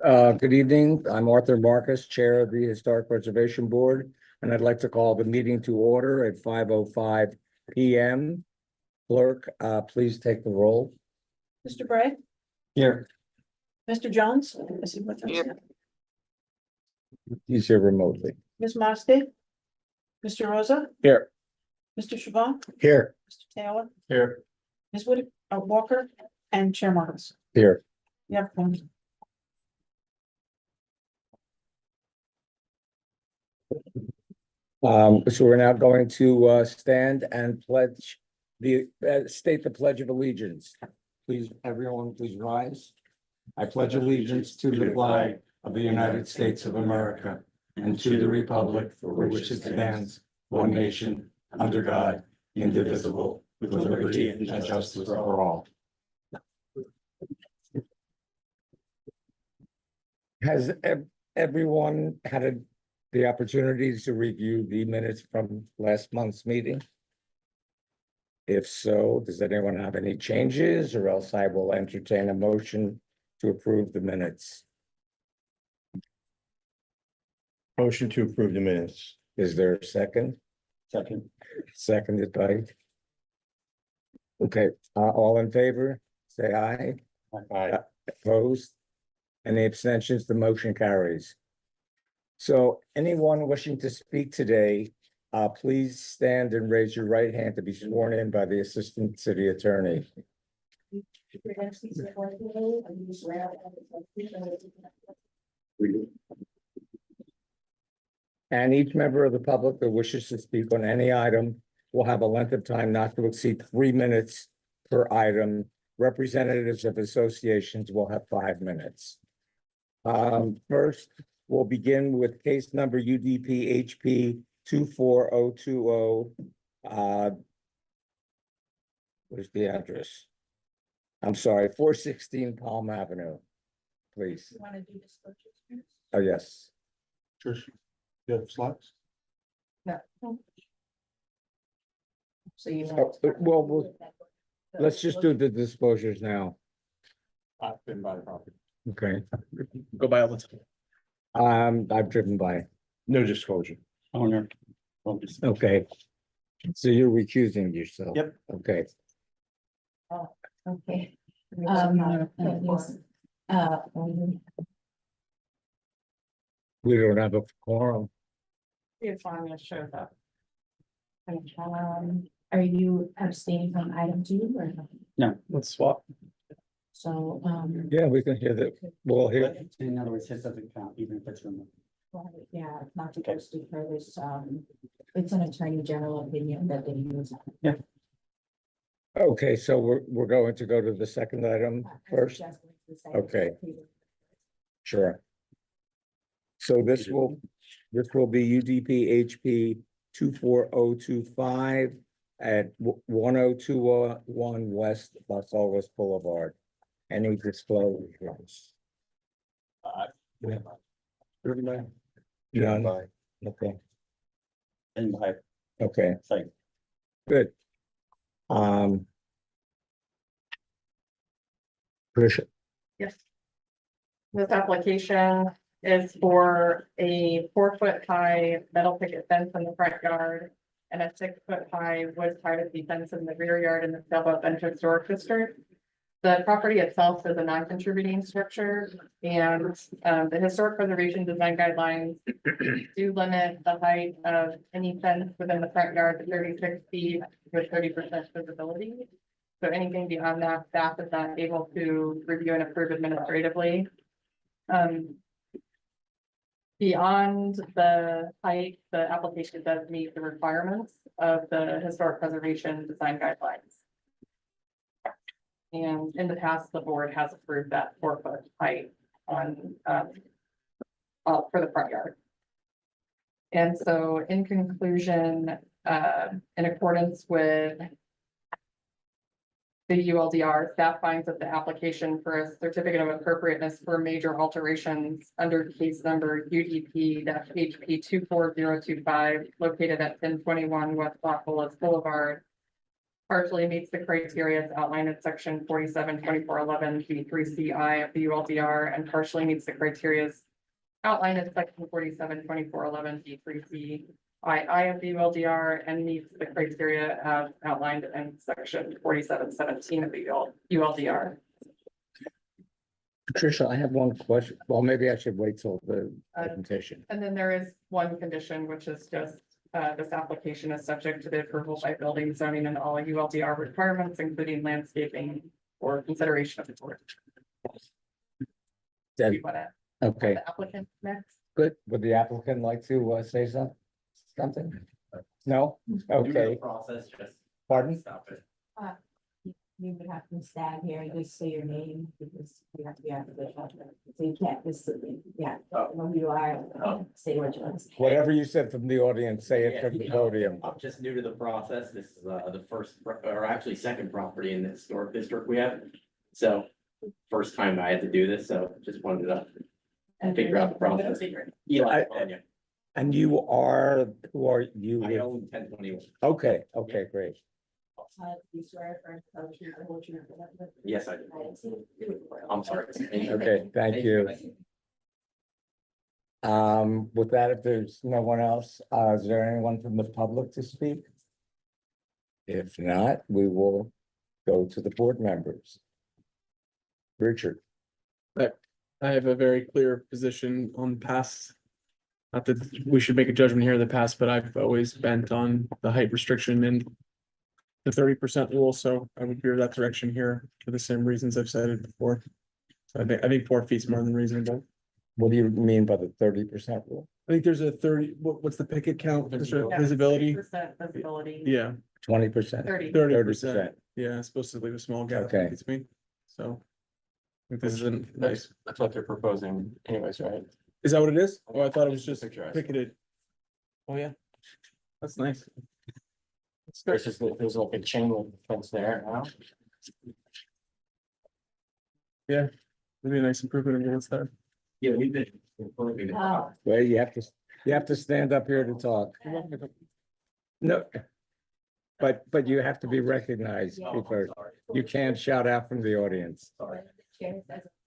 Good evening. I'm Arthur Marcus, Chair of the Historic Preservation Board, and I'd like to call the meeting to order at 5:05 PM. Clerk, please take the roll. Mr. Bray, Here. Mr. Jones, is he with us? Here. He's here remotely. Ms. Mosti, Mr. Rosa, Here. Mr. Shavon, Here. Mr. Taylor, Here. Ms. Wood, Walker, and Chair Marcus. Here. Yep. So we're now going to stand and pledge state the Pledge of Allegiance. Please, everyone, please rise. I pledge allegiance to the flag of the United States of America and to the republic for which it stands, one nation, under God, indivisible, with liberty and justice for all. Has everyone had the opportunity to review the minutes from last month's meeting? If so, does anyone have any changes, or else I will entertain a motion to approve the minutes? Motion to approve the minutes. Is there a second? Second. Seconded by. Okay, all in favor, say aye. Aye. Opposed? Any abstentions? The motion carries. So anyone wishing to speak today, please stand and raise your right hand to be sworn in by the Assistant City Attorney. And each member of the public that wishes to speak on any item will have a length of time not to exceed 3 minutes per item. Representatives of associations will have 5 minutes. First, we'll begin with case number UDP HP 24020. Where's the address? I'm sorry, 416 Palm Avenue, please. Want to do disclosures? Oh, yes. Trish, you have slides? No. So you. Well, let's just do the disclosures now. I've been by the property. Okay. Go by all the time. I've driven by. No disclosure. Owner. Okay. So you're recusing yourself? Yep. Okay. Okay. We don't have a quorum. If I'm gonna show that. Are you abstaining from item 2 or no? No, let's swap. So, Yeah, we can hear that. We'll hear. In other words, his doesn't count even if it's removed. yeah, not to go too further, it's an attorney general opinion that they use. Okay, so we're going to go to the second item first. Okay. Sure. So this will be UDP HP 24025 at 10201 West Las Olas Boulevard. Any disclosures? None? Okay, And by okay, site. good. Tricia, Yes. This application is for a 4-foot high metal picket fence in the front yard and a 6-foot high wood privacy fence in the rear yard in the Sailboat Bend Historic District. The property itself is a non-contributing structure, and the historic preservation design guidelines do limit the height of any fence within the front yard to 36 feet with 30% visibility. So anything beyond that, staff is not able to review and approve administratively. Beyond the height, the application does meet the requirements of the historic preservation design guidelines. And in the past, the board has approved that 4-foot height on, for the front yard. And so in conclusion, in accordance with the ULDR, staff finds that the application for a certificate of appropriateness for major alterations under case number UDP-HP 24025 located at 1021 West Los Olas Boulevard partially meets the criteria as outlined in section 47-2411 B3CI of the ULDR, and partially meets the criteria outlined in section 47-2411 B3CII of the ULDR, and meets the criteria as outlined in section 47-17 of the ULDR. Patricia, I have one question. Well, maybe I should wait till the Uh, presentation. And then there is one condition, which is just, this application is subject to the approval by building, zoning, and all ULDR requirements, including landscaping or consideration of the board. Then- You wanna- Okay, The applicant next? good. Would the applicant like to say something? No? Okay, Process, just pardon? stop it. You would have to stand here and just say your name because you have to be after the shot. So you can't just, yeah, know who you are, say what you want to say. Whatever you said from the audience, say it from the Yeah, podium. I'm just new to the process. This is the first, or actually second property in the historic district we have. So first time I had to do this, so just wanted to figure out the process. Eli, California. And you are, who are you? I own 1021. Okay, great. You swear for what you. Yes, I do. I'm sorry. Okay, thank you. With that, if there's no one else, is there anyone from the public to speak? If not, we will go to the board members. Richard, I have a very clear position on past. Not that we should make a judgment here in the past, but I've always bent on the height restriction and the 30% rule, so I would veer that direction here for the same reasons I've cited before. So I think 4 feet's more than reasonable. what do you mean by the 30% rule? I think there's a 30, what's the picket count? Visibility? 30% visibility. Yeah, 20%? 30. 30%. Yeah, it's supposed to leave a small gap Okay. between, so. I think this isn't nice. That's what they're proposing anyways, right? Is that what it is? Oh, I thought it was just Picture. picketed. Oh, yeah. That's nice. There's just, there's like a chain link fence there now. Maybe a nice improvement against that. Yeah, we've been. improving it. Oh, Well, you have to stand up here to talk. No. But you have to be recognized Oh, I'm because sorry. you can't shout out from the audience. Sorry.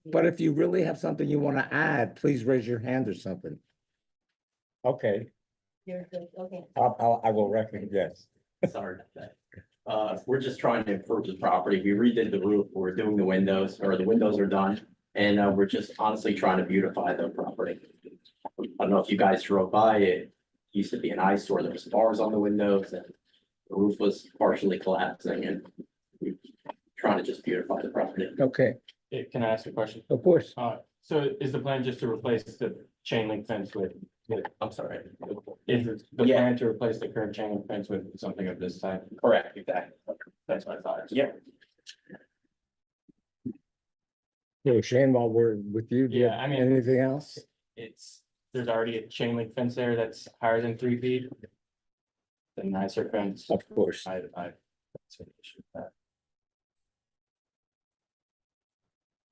But if you really have something you want to add, please raise your hand or something. Okay, you're good, okay. I will recognize. Sorry about that. We're just trying to improve the property. We redid the roof, we're doing the windows, or the windows are done. And we're just honestly trying to beautify the property. I don't know if you guys drove by, it used to be an eyesore, there was bars on the windows and the roof was partially collapsing and we're trying to just beautify the property. Okay, Can I ask a question? of course. So is the plan just to replace the chain link fence with, I'm sorry. is it the Yeah. plan to replace the current chain link fence with something of this type? Correct, exactly. That's what I thought. Yeah. So Shane, while we're with you, do you Yeah, I have mean- anything else? There's already a chain link fence there that's higher than 3 feet. The nicer fence. Of course. I. That's an issue with that.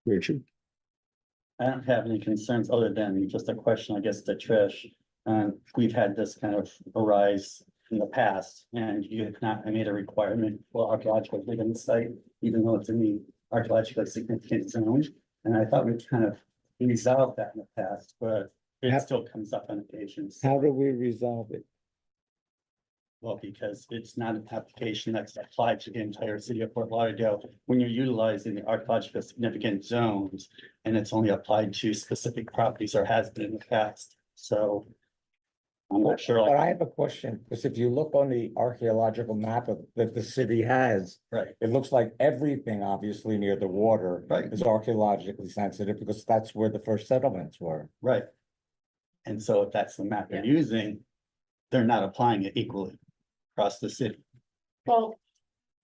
Richard, I don't have any concerns other than just a question, I guess, to Trish. We've had this kind of arise in the past and you have not made a requirement for archaeological dig on the site, even though it's in the archaeologically significant zone. And I thought we'd kind of resolved that in the past, but it still comes up on occasions. how do we resolve it? Well, because it's not an application that's applied to the entire city of Fort Lauderdale. When you're utilizing the archaeological significant zones, and it's only applied to specific properties or has been in the past, so. I'm not sure, But like, I have a question, because if you look on the archaeological map that the city has, right, it looks like everything obviously near the water Right. is archaeologically sensitive because that's where the first settlements were. right. And so if that's the map they're using, they're not applying it equally across the city. Well,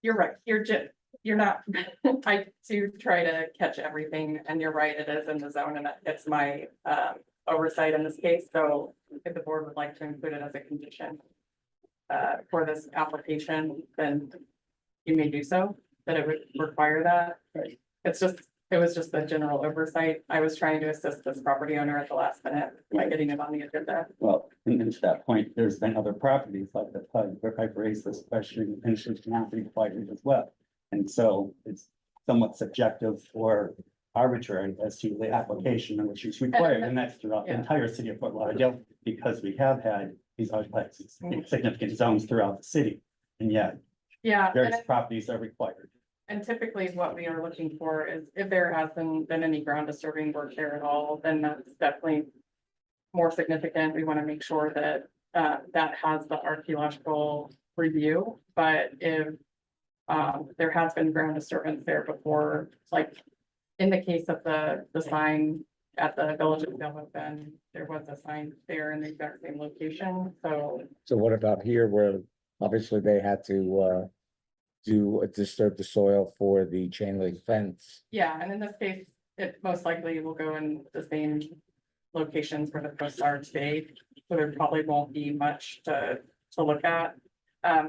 you're right, you're not, I do try to catch everything, and you're right, it is in the zone, and it's my oversight in this case, so if the board would like to include it as a condition for this application, then you may do so, that it would require that. Right. It's just, it was just the general oversight. I was trying to assist this property owner at the last minute by getting it on the agenda. Well, and to that point, there's been other properties like the PUD where I've raised this question and it's not required as well. And so it's somewhat subjective or arbitrary as to the application in which is required, and that's throughout the Yeah. entire city of Fort Lauderdale, because we have had these places in significant zones throughout the city. And yet, Yeah, various properties are required. and typically what we are looking for is if there has been any ground disturbing work there at all, then that's definitely more significant. We want to make sure that that has the archaeological review, but if there has been ground disturbance there before, like in the case of the sign at the Village of Belleville, then there was a sign there in the exact same location, so So what about here where obviously they had to disturb the soil for the chain link fence? yeah, and in this case, it most likely will go in the same locations where the posts are today, so there probably won't be much to look at.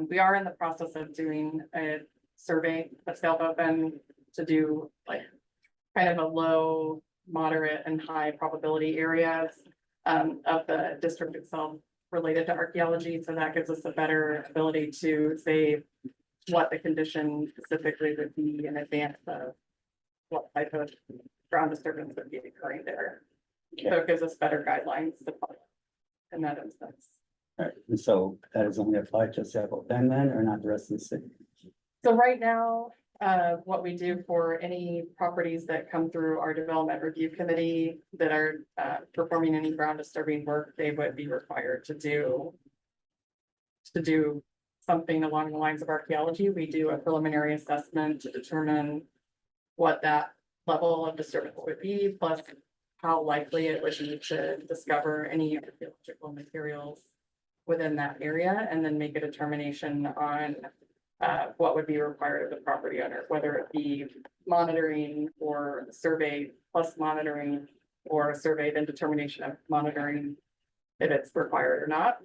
We are in the process of doing a survey that's held open to do like kind of a low, moderate and high probability areas of the district itself related to archaeology. So that gives us a better ability to say what the condition specifically would be in advance of what type of ground disturbance would be occurring there. So it gives us better guidelines to follow in that instance. All right, and so that is only applied to Seville Bend then, or not the rest of the city? So right now, what we do for any properties that come through our development review committee that are performing any ground disturbing work, they would be required to do something along the lines of archaeology. We do a preliminary assessment to determine what that level of disturbance would be, plus how likely it would be to discover any archaeological materials within that area, and then make a determination on what would be required of the property owner, whether it be monitoring or survey plus monitoring, or a survey then determination of monitoring if it's required or not.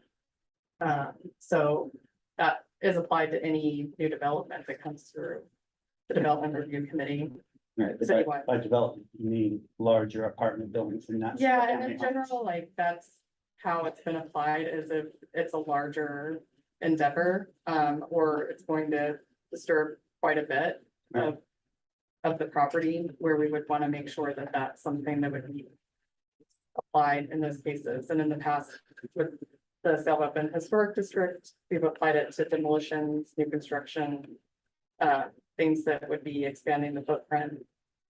So that is applied to any new development that comes through the development review committee. Right, but Citywide. by development, you mean larger apartment buildings and not. Yeah, single and in family homes. general, like that's how it's been applied, is if it's a larger endeavor, or it's going to disturb quite a bit of the property, where we would want to make sure that that's something that would be applied in those cases. And in the past, with the South Bend Historic District, we've applied it to demolitions, new construction, things that would be expanding the footprint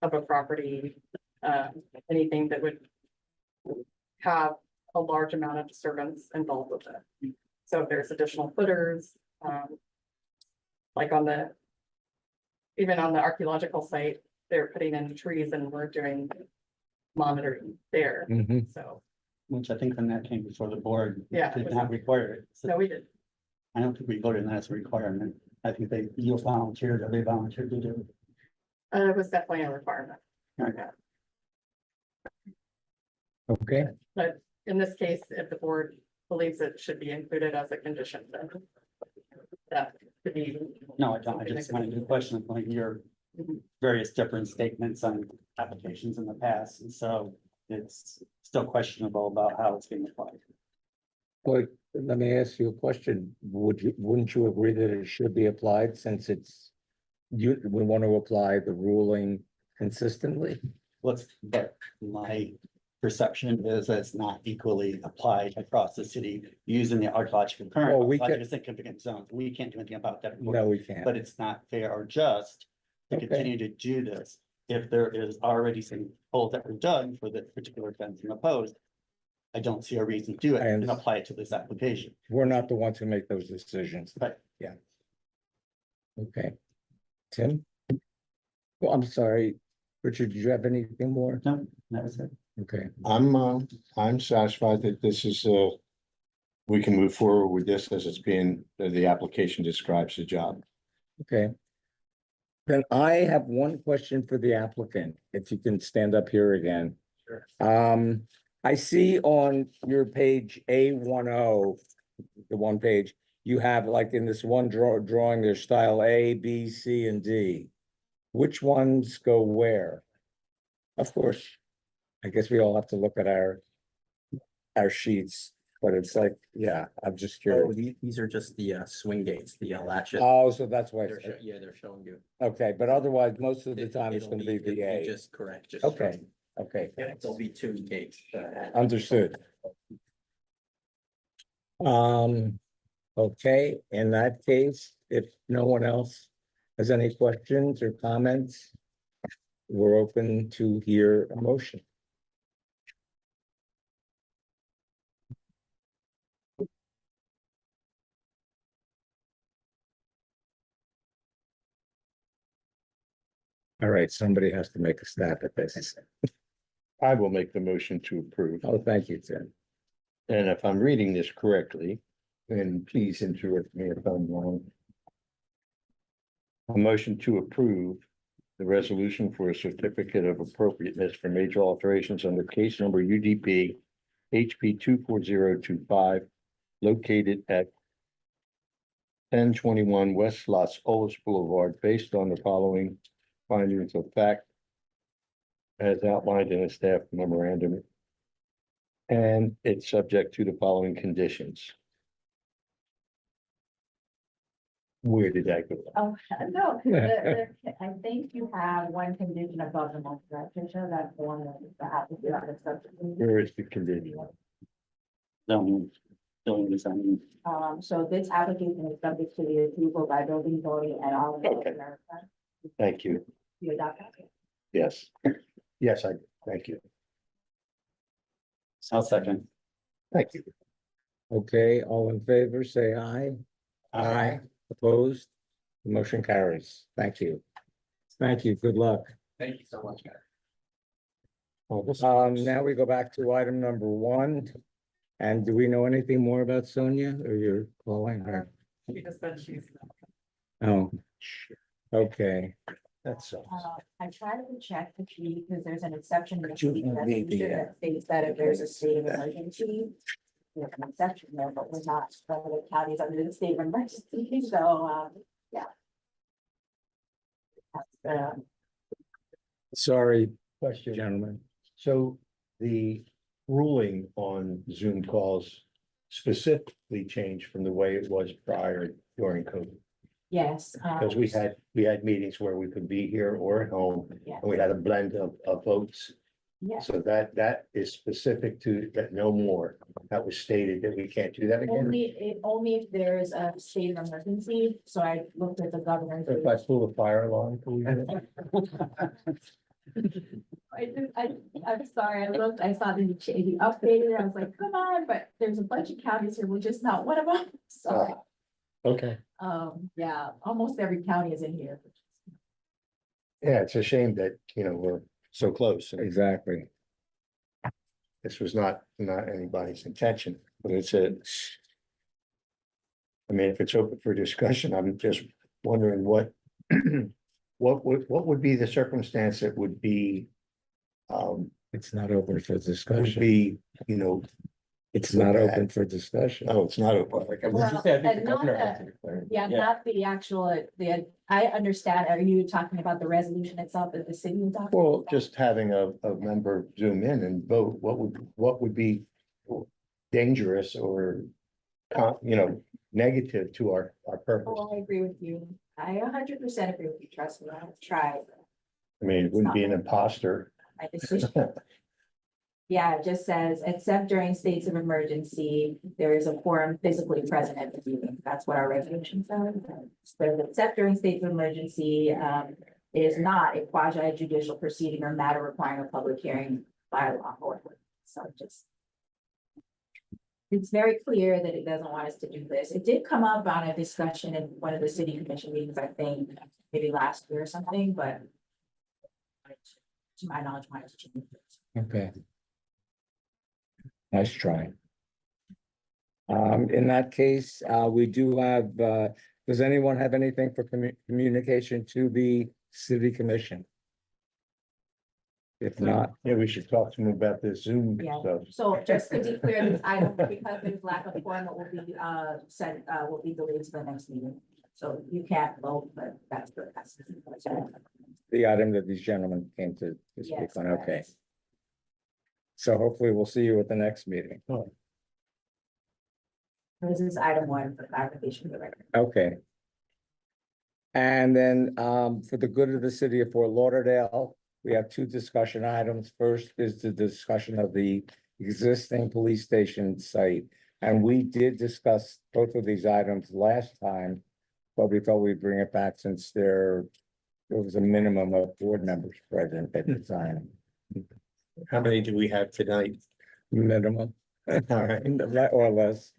of a property, anything that would have a large amount of disturbance involved with it. So if there's additional footers, like even on the archaeological site, they're putting in trees and we're doing monitoring there, Mhm. so, Which I think when that came before the board. Yeah. Did not require it. So no, we did. I don't think we voted on that as a requirement. I think you volunteered, or they volunteered to do it. It was definitely a requirement. Okay. Okay, But in this case, if the board believes it should be included as a condition, then that could be. No, I don't. I just wanted to question like your various different statements on applications in the past, and so it's still questionable about how it's being applied. well, let me ask you a question. Wouldn't you agree that it should be applied since we want to apply the ruling consistently? But my perception is that it's not equally applied across the city using the archaeological current. Well, we archaeological can- significant zones. We can't do anything about that. No, we can't. But it's not fair or just to Okay. continue to do this. If there is already some holes that were done for the particular fence and opposed, I don't see a reason to do it I and understand. apply it to this application. We're not the ones who make those decisions. Right. Yeah. Okay. Tim? Well, I'm sorry. Richard, did you have anything more? No, that was it. Okay, I'm satisfied that this is, we can move forward with this as it's being, the application describes the job. okay. Then I have one question for the applicant, if you can stand up here again. Sure. I see on your page A10, the one page, you have like in this one drawing, there's style A, B, C, and D. Which ones go where? Of course. I guess we all have to look at our sheets, but it's like, yeah, I'm just Oh, curious. these are just the swing gates, the latches. Oh, so that's why, Yeah, they're showing you. okay, but otherwise, most of the time it's It'll gonna be it'll VA. Just correct, just. Okay, okay, Yeah, there'll be two gates. understood. Okay, in that case, if no one else has any questions or comments, we're open to hear a motion. All right, somebody has to make a stab at this. I will make the motion to approve. Oh, thank you, Tim. And if I'm reading this correctly, and please interrupt me if I'm wrong. A motion to approve the resolution for a certificate of appropriateness for major alterations under case number UDP HP 24025, located at 1021 West Los Olas Boulevard, based on the following findings of fact as outlined in a staff memorandum. And it's subject to the following conditions. Where did that go? Oh, no, I think you have one condition above the most, right, Tricia, that's the one that is the applicant on the subject. Where is the condition? Zoning, design. So this application is subject to the approval by building authority and all. of Okay. America. Thank you. You adopt that? Yes. Yes, thank you. I'll second. Thank you. Okay, all in favor, say aye. Aye. Opposed? The motion carries. Thank you. Thank you. Good luck. Thank you so much, guys. Now we go back to item number 1. And do we know anything more about Sonia, or you're calling her? She just said she's. Oh, okay. That's I tried to check to see, because there's an exception. in the Could you state read the, resolution that states that if there's a state of emergency. There's an exception there, but we're not, the counties under the state of emergency, so, yeah. That's, Sorry, Question. gentlemen. So the ruling on Zoom calls specifically changed from the way it was prior during COVID. Yes. Because we had meetings where we could be here or at home, Yeah. and we had a blend of votes. Yeah. So that is specific to that, no more. That was stated that we can't do that again. Only if there's a state of emergency, so I looked at the governor's. If I pull the fire alarm, can we do that? I'm sorry, I looked, I saw the change, updated, I was like, come on, but there's a bunch of counties here, we're just not one of them, sorry. Okay, Yeah, almost every county is in here. yeah, it's a shame that, we're so close. And Exactly. this was not anybody's intention, but it's a. I mean, if it's open for discussion, I'm just wondering what. What would be the circumstance that would be. It's not open for Would discussion. be, It's not open for discussion. oh, it's not open. Well, and not the- Yeah, not the actual, I understand, are you talking about the resolution itself that the city is talking? Well, just having a member zoom in and vote, what would be dangerous or. Negative to our purpose. Oh, I agree with you. I 100% agree with you, trust me, I've tried. I mean, it wouldn't be an imposter. My decision. Yeah, it just says, except during states of emergency, there is a quorum physically present at the meeting. That's what our resolution says. So except during states of emergency, it is not a quasi judicial proceeding or matter requiring a public hearing by law or ordinance. So just. It's very clear that it doesn't want us to do this. It did come up on a discussion in one of the city commission meetings, I think, maybe last year or something, but. To my knowledge, wanted to change it. Okay. Nice try. In that case, we do have, does anyone have anything for communication to the city commission? If not, Yeah, we should talk to him about this Zoom Yeah. stuff. So just to be clear, this item, because there's lack of quorum, it will be sent, will be delayed to the next meeting. So you can't vote, but that's the. the item that these gentlemen came to speak Yes, on, correct. okay. So hopefully we'll see you at the next meeting. This is item one for clarification of the record. Okay. And then, for the good of the city of Fort Lauderdale, we have two discussion items. First is the discussion of the existing police station site. And we did discuss both of these items last time, but we thought we'd bring it back since there was a minimum of board members present at the time. How many do we have tonight? Minimum. All right. Or less.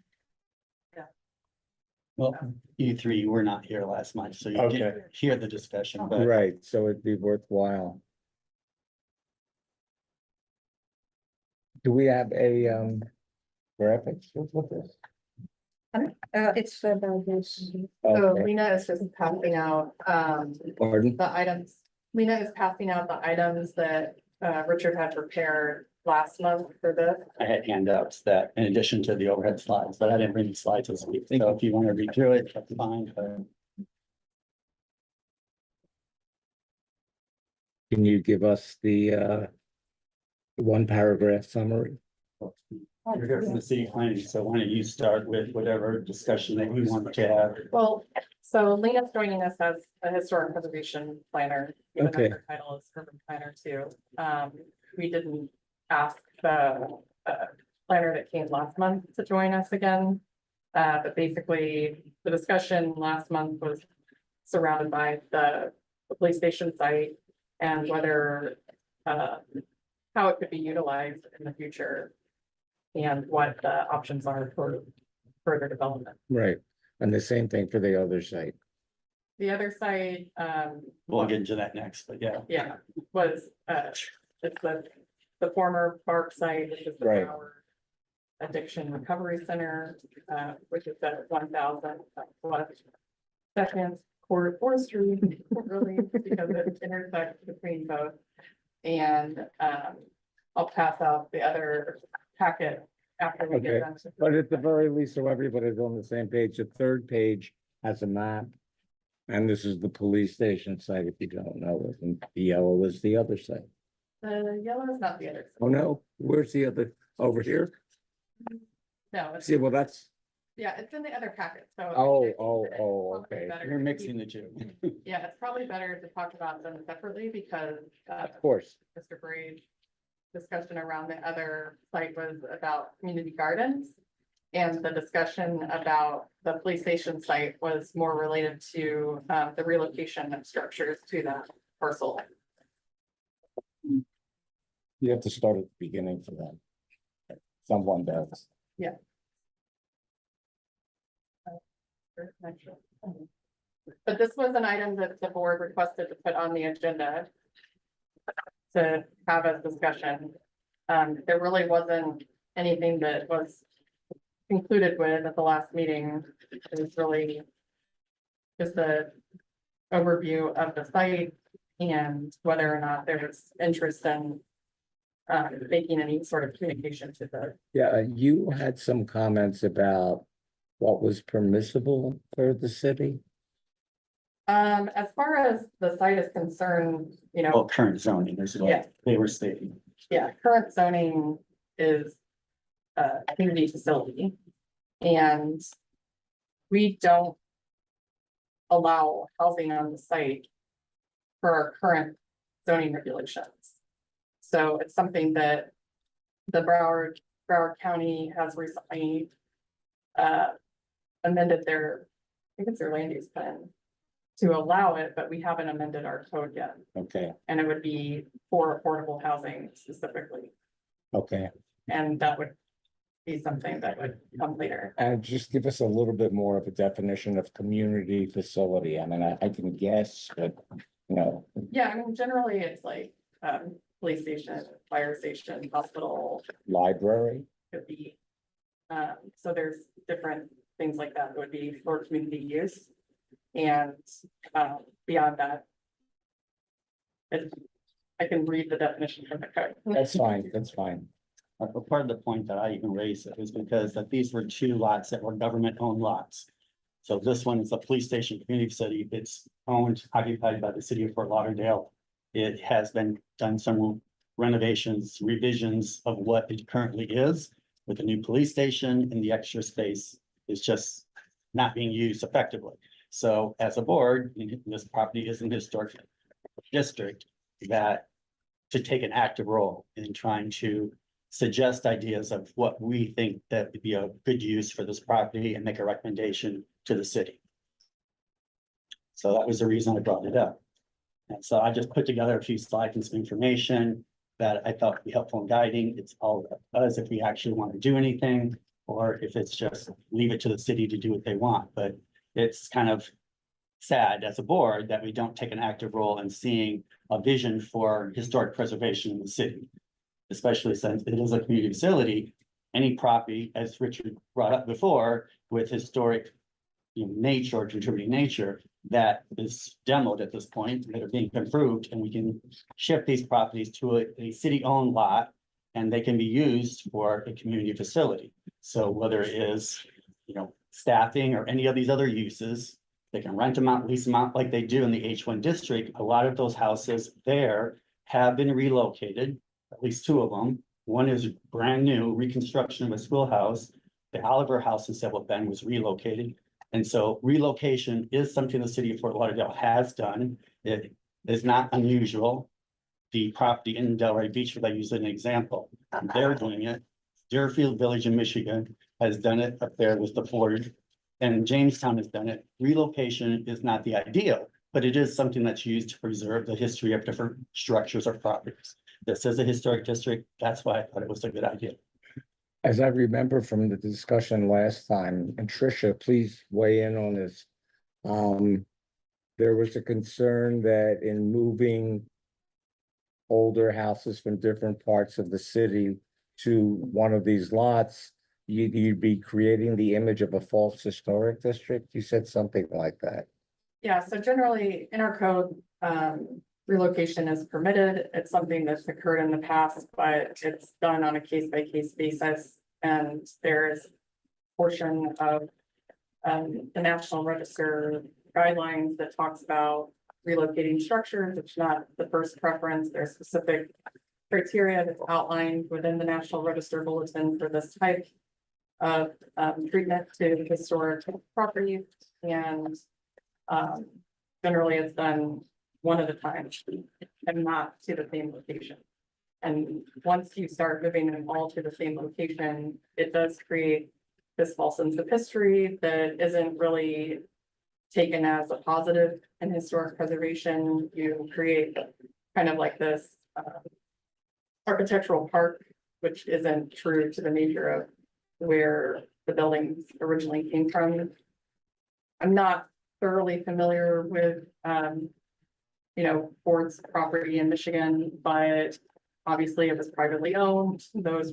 Well, you three were not here last month, so you Okay. didn't hear the discussion, but Right, so it'd be worthwhile. Do we have a graphics with this? It's about this. So Okay, Lena is just passing out, pardon? the items, Lena is passing out the items that, Richard had prepared last month for this. I had handouts that in addition to the overhead slides, but I didn't bring the slides this week. So if you want to read through it, that's fine, but Can you give us the one paragraph summary? you're here from the city planning, so why don't you start with whatever discussion that you want to have. Well, so Lena's joining us as a historic preservation planner. even though Okay. her title is urban planner too. We didn't ask the planner that came last month to join us again. But basically, the discussion last month was surrounded by the police station site and whether how it could be utilized in the future. And what the options are for further development. Right, and the same thing for the other site. The other side, We'll get into that next, but yeah. yeah, was, it's the former Bark site, which is the Right. Broward Addiction Recovery Center, which is at 1,000 West Second Court, Fourth Street, really, because it intersects between both. And, I'll pass out the other packet after we Okay, get done. But at the very least, so everybody's on the same page, the third page has a map. And this is the police station site, if you don't know it, and the yellow is the other site. The yellow is not the other. Oh, no, where's the other, over here? No, it's, See, well, that's, yeah, it's in the other packet, so. Oh, it's oh, probably okay. better You're to mixing keep- the two. Yeah, it's probably better to talk about them separately because, of course, Mr. Braid's discussion around the other site was about community gardens. And the discussion about the police station site was more related to, the relocation of structures to that parcel. you have to start at the beginning for that. Someone does. But this was an item that the board requested to put on the agenda. To have a discussion. There really wasn't anything that was concluded with at the last meeting. It was really. Just a overview of the site and whether or not there's interest in. Making any sort of communication to the. Yeah, you had some comments about what was permissible for the city. As far as the site is concerned, you know. Well, current zoning is Yeah. what they were stating. Yeah, current zoning is a community facility. And we don't allow housing on the site for our current zoning regulations. So it's something that the Broward County has recently amended their, I think it's their land use plan to allow it, but we haven't amended our code yet. Okay, And it would be for affordable housing specifically, okay, and that would be something that would come later. and just give us a little bit more of a definition of community facility. I mean, I can guess, but, you know, Yeah, I mean, generally it's like, police station, fire station, hospital, library. could be. So there's different things like that would be for community use. And, beyond that. I can read the definition from the code. That's fine, that's fine. But part of the point that I even raised it was because that these were two lots that were government owned lots. So this one is a police station community facility. It's owned, occupied by the city of Fort Lauderdale. It has been done some renovations, revisions of what it currently is with the new police station, and the extra space is just not being used effectively. So as a board, this property is in historic district, that to take an active role in trying to suggest ideas of what we think that would be a good use for this property and make a recommendation to the city. So that was the reason I brought it up. And so I just put together a few slides and some information that I thought would be helpful in guiding. It's all up to us if we actually want to do anything, or if it's just leave it to the city to do what they want. But it's kind of sad as a board that we don't take an active role in seeing a vision for historic preservation in the city. Especially since it is a community facility, any property, as Richard brought up before, with historic nature or contributing nature that is demoed at this point, that are being improved, and we can shift these properties to a city-owned lot, and they can be used for a community facility. So whether it is, staffing or any of these other uses, they can rent them out, lease them out like they do in the H1 district. A lot of those houses there have been relocated, at least two of them. One is brand new reconstruction of a schoolhouse. The Oliver House in Seville Bend was relocated. And so relocation is something the city of Fort Lauderdale has done. It is not unusual. The property in Delray Beach, that I use as an example, they're doing it. Deerfield Village in Michigan has done it up there with the Ford, and Jamestown has done it. Relocation is not the ideal, but it is something that's used to preserve the history of different structures or properties. This is a historic district. That's why I thought it was a good idea. As I remember from the discussion last time, and Tricia, please weigh in on this. There was a concern that in moving older houses from different parts of the city to one of these lots, you'd be creating the image of a false historic district. You said something like that. Yeah, so generally in our code, relocation is permitted. It's something that's occurred in the past, but it's done on a case-by-case basis. And there's portion of the National Register guidelines that talks about relocating structures. It's not the first preference. There's specific criteria that's outlined within the National Register Bulletin for this type of treatment to historic properties. And generally it's done one at a time and not to the same location. And once you start moving them all to the same location, it does create this false sense of history that isn't really taken as a positive in historic preservation. You create kind of like this architectural park, which isn't true to the nature of where the buildings originally came from. I'm not thoroughly familiar with Ford's property in Michigan, but obviously it was privately owned. Those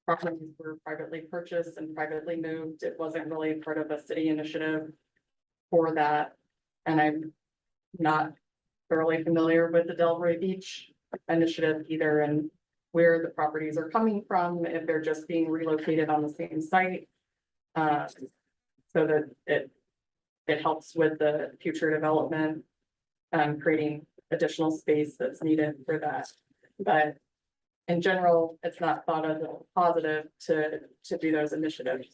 properties were privately purchased and privately moved. It wasn't really part of a city initiative for that. And I'm not thoroughly familiar with the Delray Beach initiative either, and where the properties are coming from, if they're just being relocated on the same site. So that it helps with the future development, creating additional space that's needed for that. But in general, it's not thought of as positive to do those initiatives.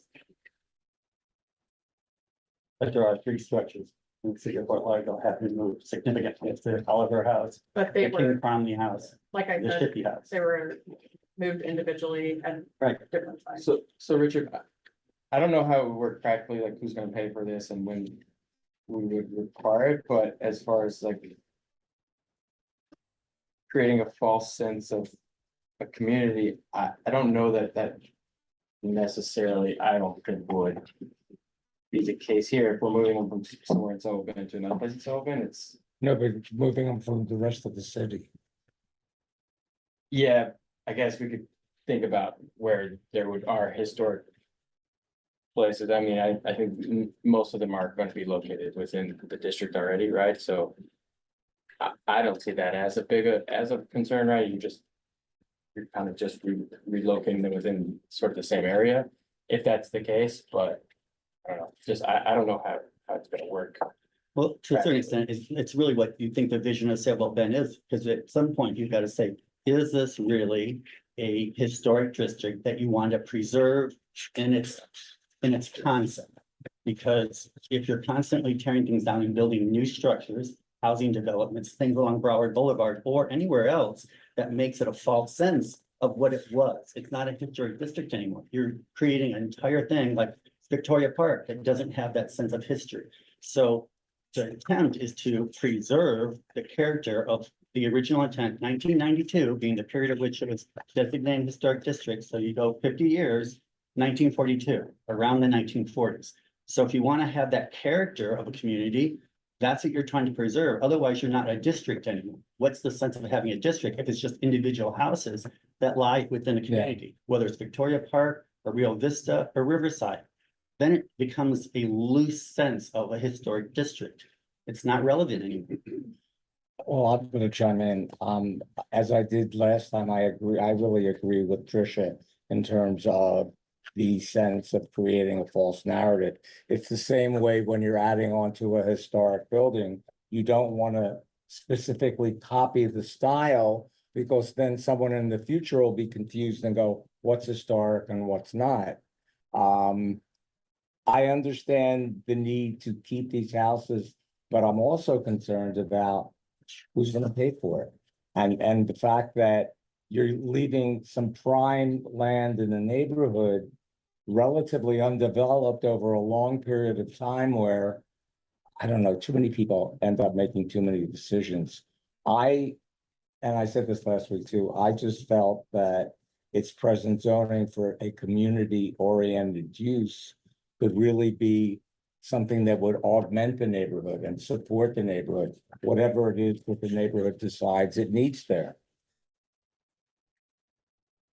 But there are three structures in the city of Fort Lauderdale have been moved significantly. It's the Oliver House, But the they King were, Cromley House, like I the said, Shippey House. they were moved individually at Right. different times. So Richard, I don't know how it would work practically, like who's gonna pay for this and when we would require it, but as far as like creating a false sense of a community, I don't know that necessarily, I don't think would be the case here. If we're moving them from somewhere in Sullivan to another place in Sullivan, it's, No, but moving them from the rest of the city. yeah, I guess we could think about where are historic places. I mean, I think most of them are going to be located within the district already, right? So I don't see that as a concern, right? You're kind of just relocating them within sort of the same area, if that's the case, but I don't know, just, I don't know how it's gonna work. Well, to a certain extent, it's really what you think the vision of Sailboat Bend is, because at some point you've got to say, is this really a historic district that you want to preserve in its concept? Because if you're constantly tearing things down and building new structures, housing developments, things along Broward Boulevard or anywhere else, that makes it a false sense of what it was. It's not a historic district anymore. You're creating an entire thing like Victoria Park that doesn't have that sense of history. So the attempt is to preserve the character of the original intent, 1992 being the period of which it was designated historic district. So you go 50 years, 1942, around the 1940s. So if you want to have that character of a community, that's what you're trying to preserve. Otherwise, you're not a district anymore. What's the sense of having a district if it's just individual houses that lie within a community, whether it's Victoria Park or Rio Vista or Riverside? Then it becomes a loose sense of a historic district. It's not relevant anymore. Well, I'm gonna chime in. As I did last time, I really agree with Tricia in terms of the sense of creating a false narrative. It's the same way when you're adding on to a historic building, you don't want to specifically copy the style, because then someone in the future will be confused and go, what's historic and what's not? I understand the need to keep these houses, but I'm also concerned about who's gonna pay for it. And the fact that you're leaving some prime land in the neighborhood relatively undeveloped over a long period of time where, I don't know, too many people end up making too many decisions. And I said this last week too, I just felt that its present zoning for a community-oriented use could really be something that would augment the neighborhood and support the neighborhood, whatever it is that the neighborhood decides it needs there.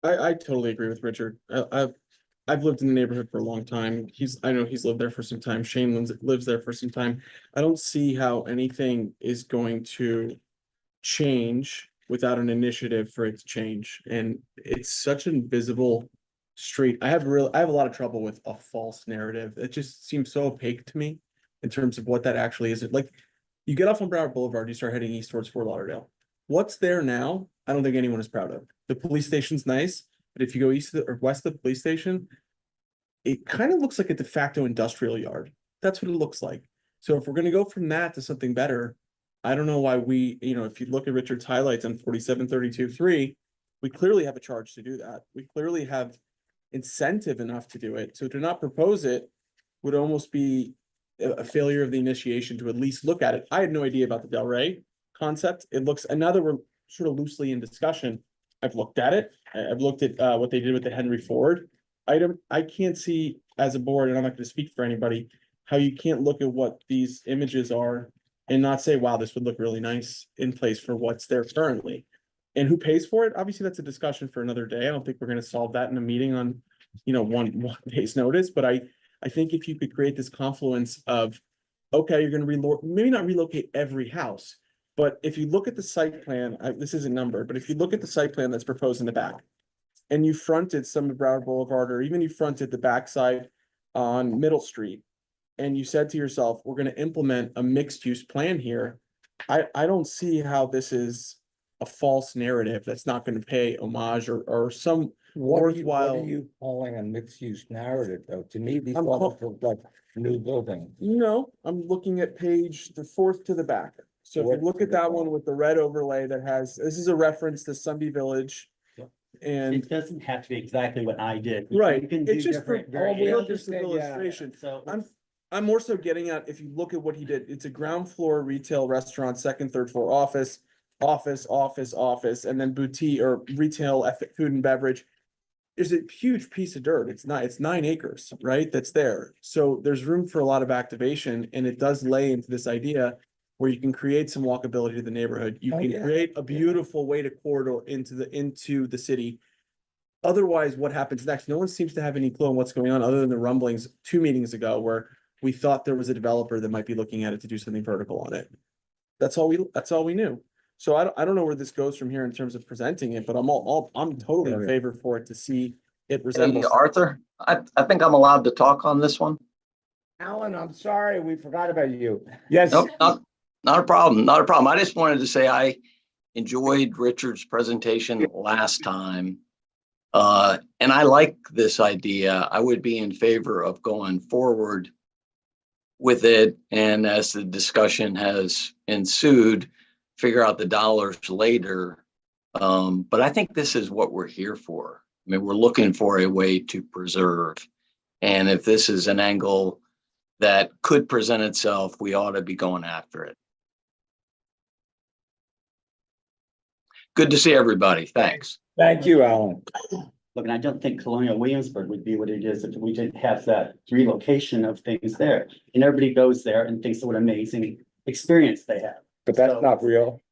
I totally agree with Richard. I've lived in the neighborhood for a long time. I know he's lived there for some time. Shane lives there for some time. I don't see how anything is going to change without an initiative for it to change. And it's such an invisible street. I have a lot of trouble with a false narrative. It just seems so opaque to me in terms of what that actually is. Like, you get off on Broward Boulevard, you start heading east towards Fort Lauderdale. What's there now? I don't think anyone is proud of. The police station's nice, but if you go east of or west of the police station, it kind of looks like a de facto industrial yard. That's what it looks like. So if we're gonna go from that to something better, I don't know why if you look at Richard's highlights on 4732-3, we clearly have a charge to do that. We clearly have incentive enough to do it. So to not propose it would almost be a failure of the initiation to at least look at it. I had no idea about the Del Rey concept. It looks, and now that we're sort of loosely in discussion, I've looked at it. I've looked at what they did with the Henry Ford item. I can't see as a board, and I'm not going to speak for anybody, how you can't look at what these images are and not say, wow, this would look really nice in place for what's there currently. And who pays for it? Obviously, that's a discussion for another day. I don't think we're going to solve that in a meeting on, one day's notice. But I think if you could create this confluence of, okay, you're going to maybe not relocate every house, but if you look at the site plan, this isn't numbered, but if you look at the site plan that's proposed in the back, and you fronted some of Broward Boulevard, or even you fronted the backside on Middle Street, and you said to yourself, we're going to implement a mixed use plan here, I don't see how this is a false narrative that's not going to pay homage or some What worthwhile. are you calling a mixed-use narrative, though? To me, these I'm all look like new building. No, I'm looking at the fourth to the back. So if you look at that one with the red overlay this is a reference to Sunby Village. And It doesn't have to be exactly what I did. Right. You can do It's just for different all variations. purposes of illustration. So I'm more so getting at, if you look at what he did, it's a ground floor retail restaurant, second, third floor office, and then boutique or retail food and beverage. There's a huge piece of dirt. It's 9 acres, right? That's there. So there's room for a lot of activation, and it does lay into this idea where you can create some walkability to the neighborhood. You can create a beautiful way to corridor into the city. Otherwise, what happens next? No one seems to have any clue on what's going on, other than the rumblings 2 meetings ago where we thought there was a developer that might be looking at it to do something vertical on it. That's all we knew. So I don't know where this goes from here in terms of presenting it, but I'm totally in favor for it to see it Hey, resemble. Arthur, I think I'm allowed to talk on this one. Alan, I'm sorry, we forgot about you. Yes, No, not a problem, not a problem. I just wanted to say I enjoyed Richard's presentation last time. And I like this idea. I would be in favor of going forward with it. And as the discussion has ensued, figure out the dollars later. But I think this is what we're here for. I mean, we're looking for a way to preserve. And if this is an angle that could present itself, we ought to be going after it. Good to see everybody. Thanks. thank you, Alan. Look, and I don't think Colonial Williamsburg would be what it is if we didn't have that relocation of things there. And everybody goes there and thinks of what amazing experience they have. But that's So- not real.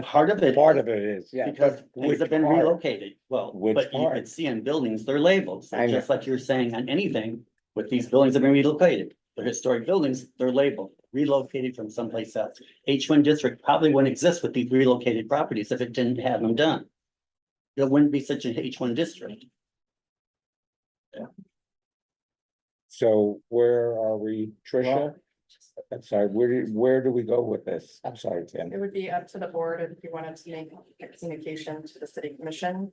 Part of it. Part of it is, yeah. Because but things which have been part? relocated. Well, Which but you part? could see in buildings, they're labeled. So I know. just like you're saying on anything, with these buildings have been relocated. They're historic buildings, they're labeled, relocated from someplace else. H1 district probably wouldn't exist with these relocated properties if it didn't have them done. There wouldn't be such an H1 district. So where are we, Tricia? I'm sorry, where do we go with this? I'm sorry, Tim. It would be up to the board if you wanted to make communication to the city commission.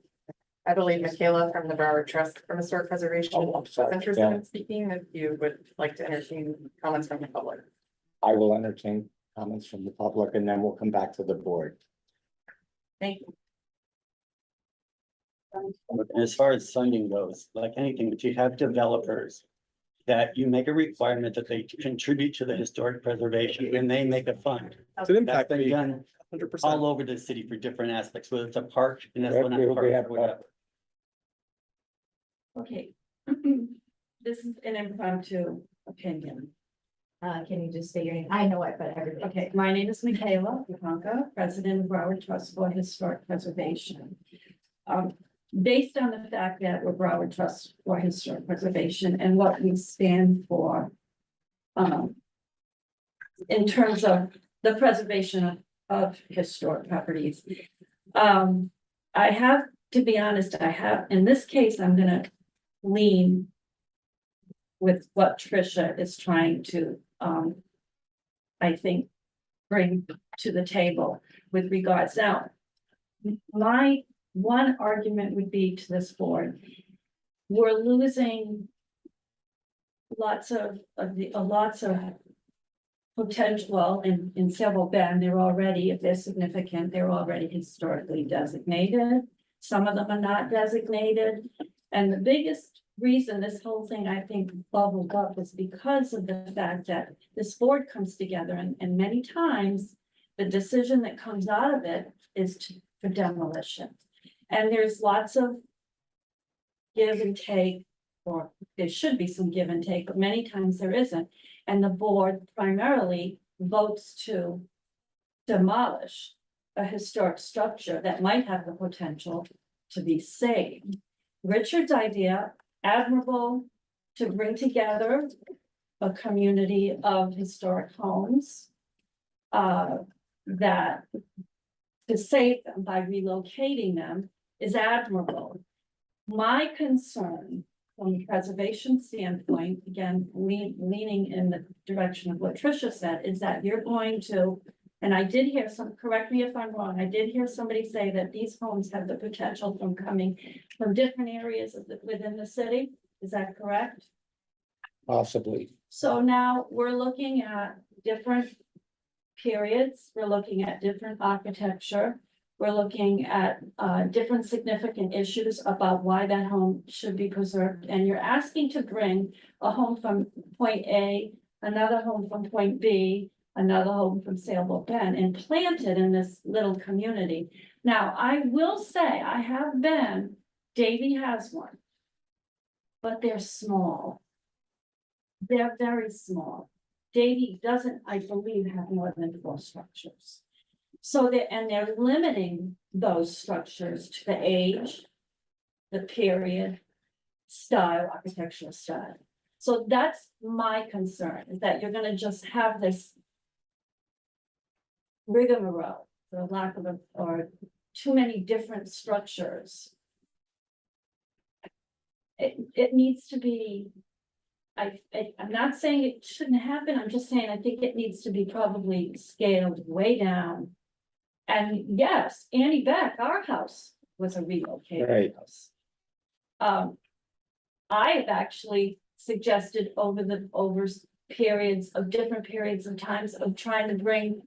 I believe Michaela from the Broward Trust for Historic Preservation Oh, I'm is sorry, interested yeah. in speaking, if you would like to entertain comments from the public. I will entertain comments from the public and then we'll come back to the board. Thank you. And as far as funding goes, like anything, if you have developers. That you make a requirement that they contribute to the historic preservation and they make a fund. It's an That's impact been fee, done 100%. all over the city for different aspects, whether it's a park and that's We- one. we have, Okay. This is an impromptu opinion. Can you just state your name? I know it, but everybody. Okay, my name is Michaela Kupanka, President of Broward Trust for Historic Preservation. Based on the fact that we're Broward Trust for Historic Preservation and what we stand for. In terms of the preservation of historic properties. I have, to be honest, in this case, I'm gonna lean. With what Tricia is trying to, I think, bring to the table with regards now. My one argument would be to this board. We're losing lots of potential, well, in several bend, they're already, if they're significant, they're already historically designated. Some of them are not designated. And the biggest reason this whole thing, I think, bubbled up is because of the fact that this board comes together and many times the decision that comes out of it is for demolition. And there's lots of give and take, or there should be some give and take, but many times there isn't. And the board primarily votes to demolish a historic structure that might have the potential to be saved. Richard's idea, admirable, to bring together a community of historic homes. That to save them by relocating them is admirable. My concern from a preservation standpoint, again, leaning in the direction of what Tricia said, is that you're going to, and I did hear correct me if I'm wrong, I did hear somebody say that these homes have the potential from coming from different areas within the city. Is that correct? Possibly. So now we're looking at different periods, we're looking at different architecture. We're looking at different significant issues about why that home should be preserved. And you're asking to bring a home from point A, another home from point B, another home from Sailboat Bend, and plant it in this little community. Now, I will say, I have been, Davie has one. But they're small. They're very small. Davie doesn't, I believe, have more than 4 structures. So they're limiting those structures to the age, the period, style, architectural style. So that's my concern, is that you're gonna just have this rigmarole, for lack of or too many different structures. It needs to be I'm not saying it shouldn't happen, I'm just saying I think it needs to be probably scaled way down. And yes, Annie Beck, our house was a relocated Right. house. I have actually suggested over different periods of times of trying to bring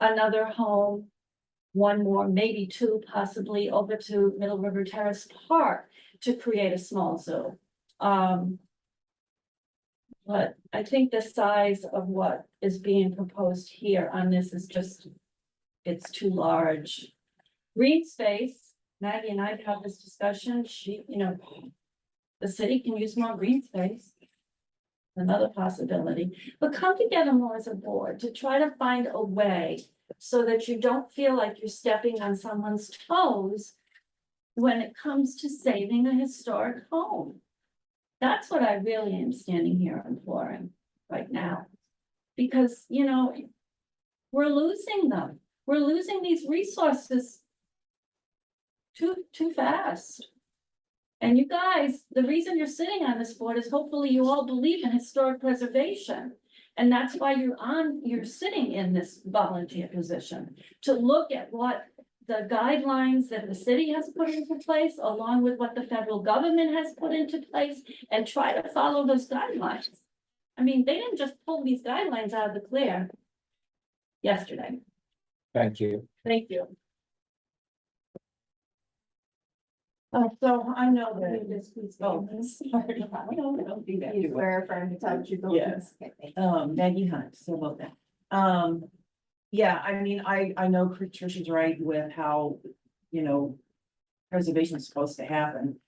another home, one more, maybe two, possibly over to Middle River Terrace Park to create a small zoo. But I think the size of what is being proposed here on this is just, it's too large. Green space, Maggie and I had this discussion, the city can use more green space. Another possibility, but come together more as a board to try to find a way so that you don't feel like you're stepping on someone's toes when it comes to saving a historic home. That's what I really am standing here imploring right now. Because, we're losing them. We're losing these resources too fast. And you guys, the reason you're sitting on this board is hopefully you all believe in historic preservation. And that's why you're sitting in this volunteer position, to look at what the guidelines that the city has put into place, along with what the federal government has put into place, and try to follow those guidelines. I mean, they didn't just pull these guidelines out of the clear yesterday. Thank you. Thank you. So I know that- sorry, don't do that. You swear affirm to tell the truth. Yes. Okay, thank you. Maggie Hunt, so about that. Yeah, I mean, I know Tricia's right with how, preservation is supposed to happen.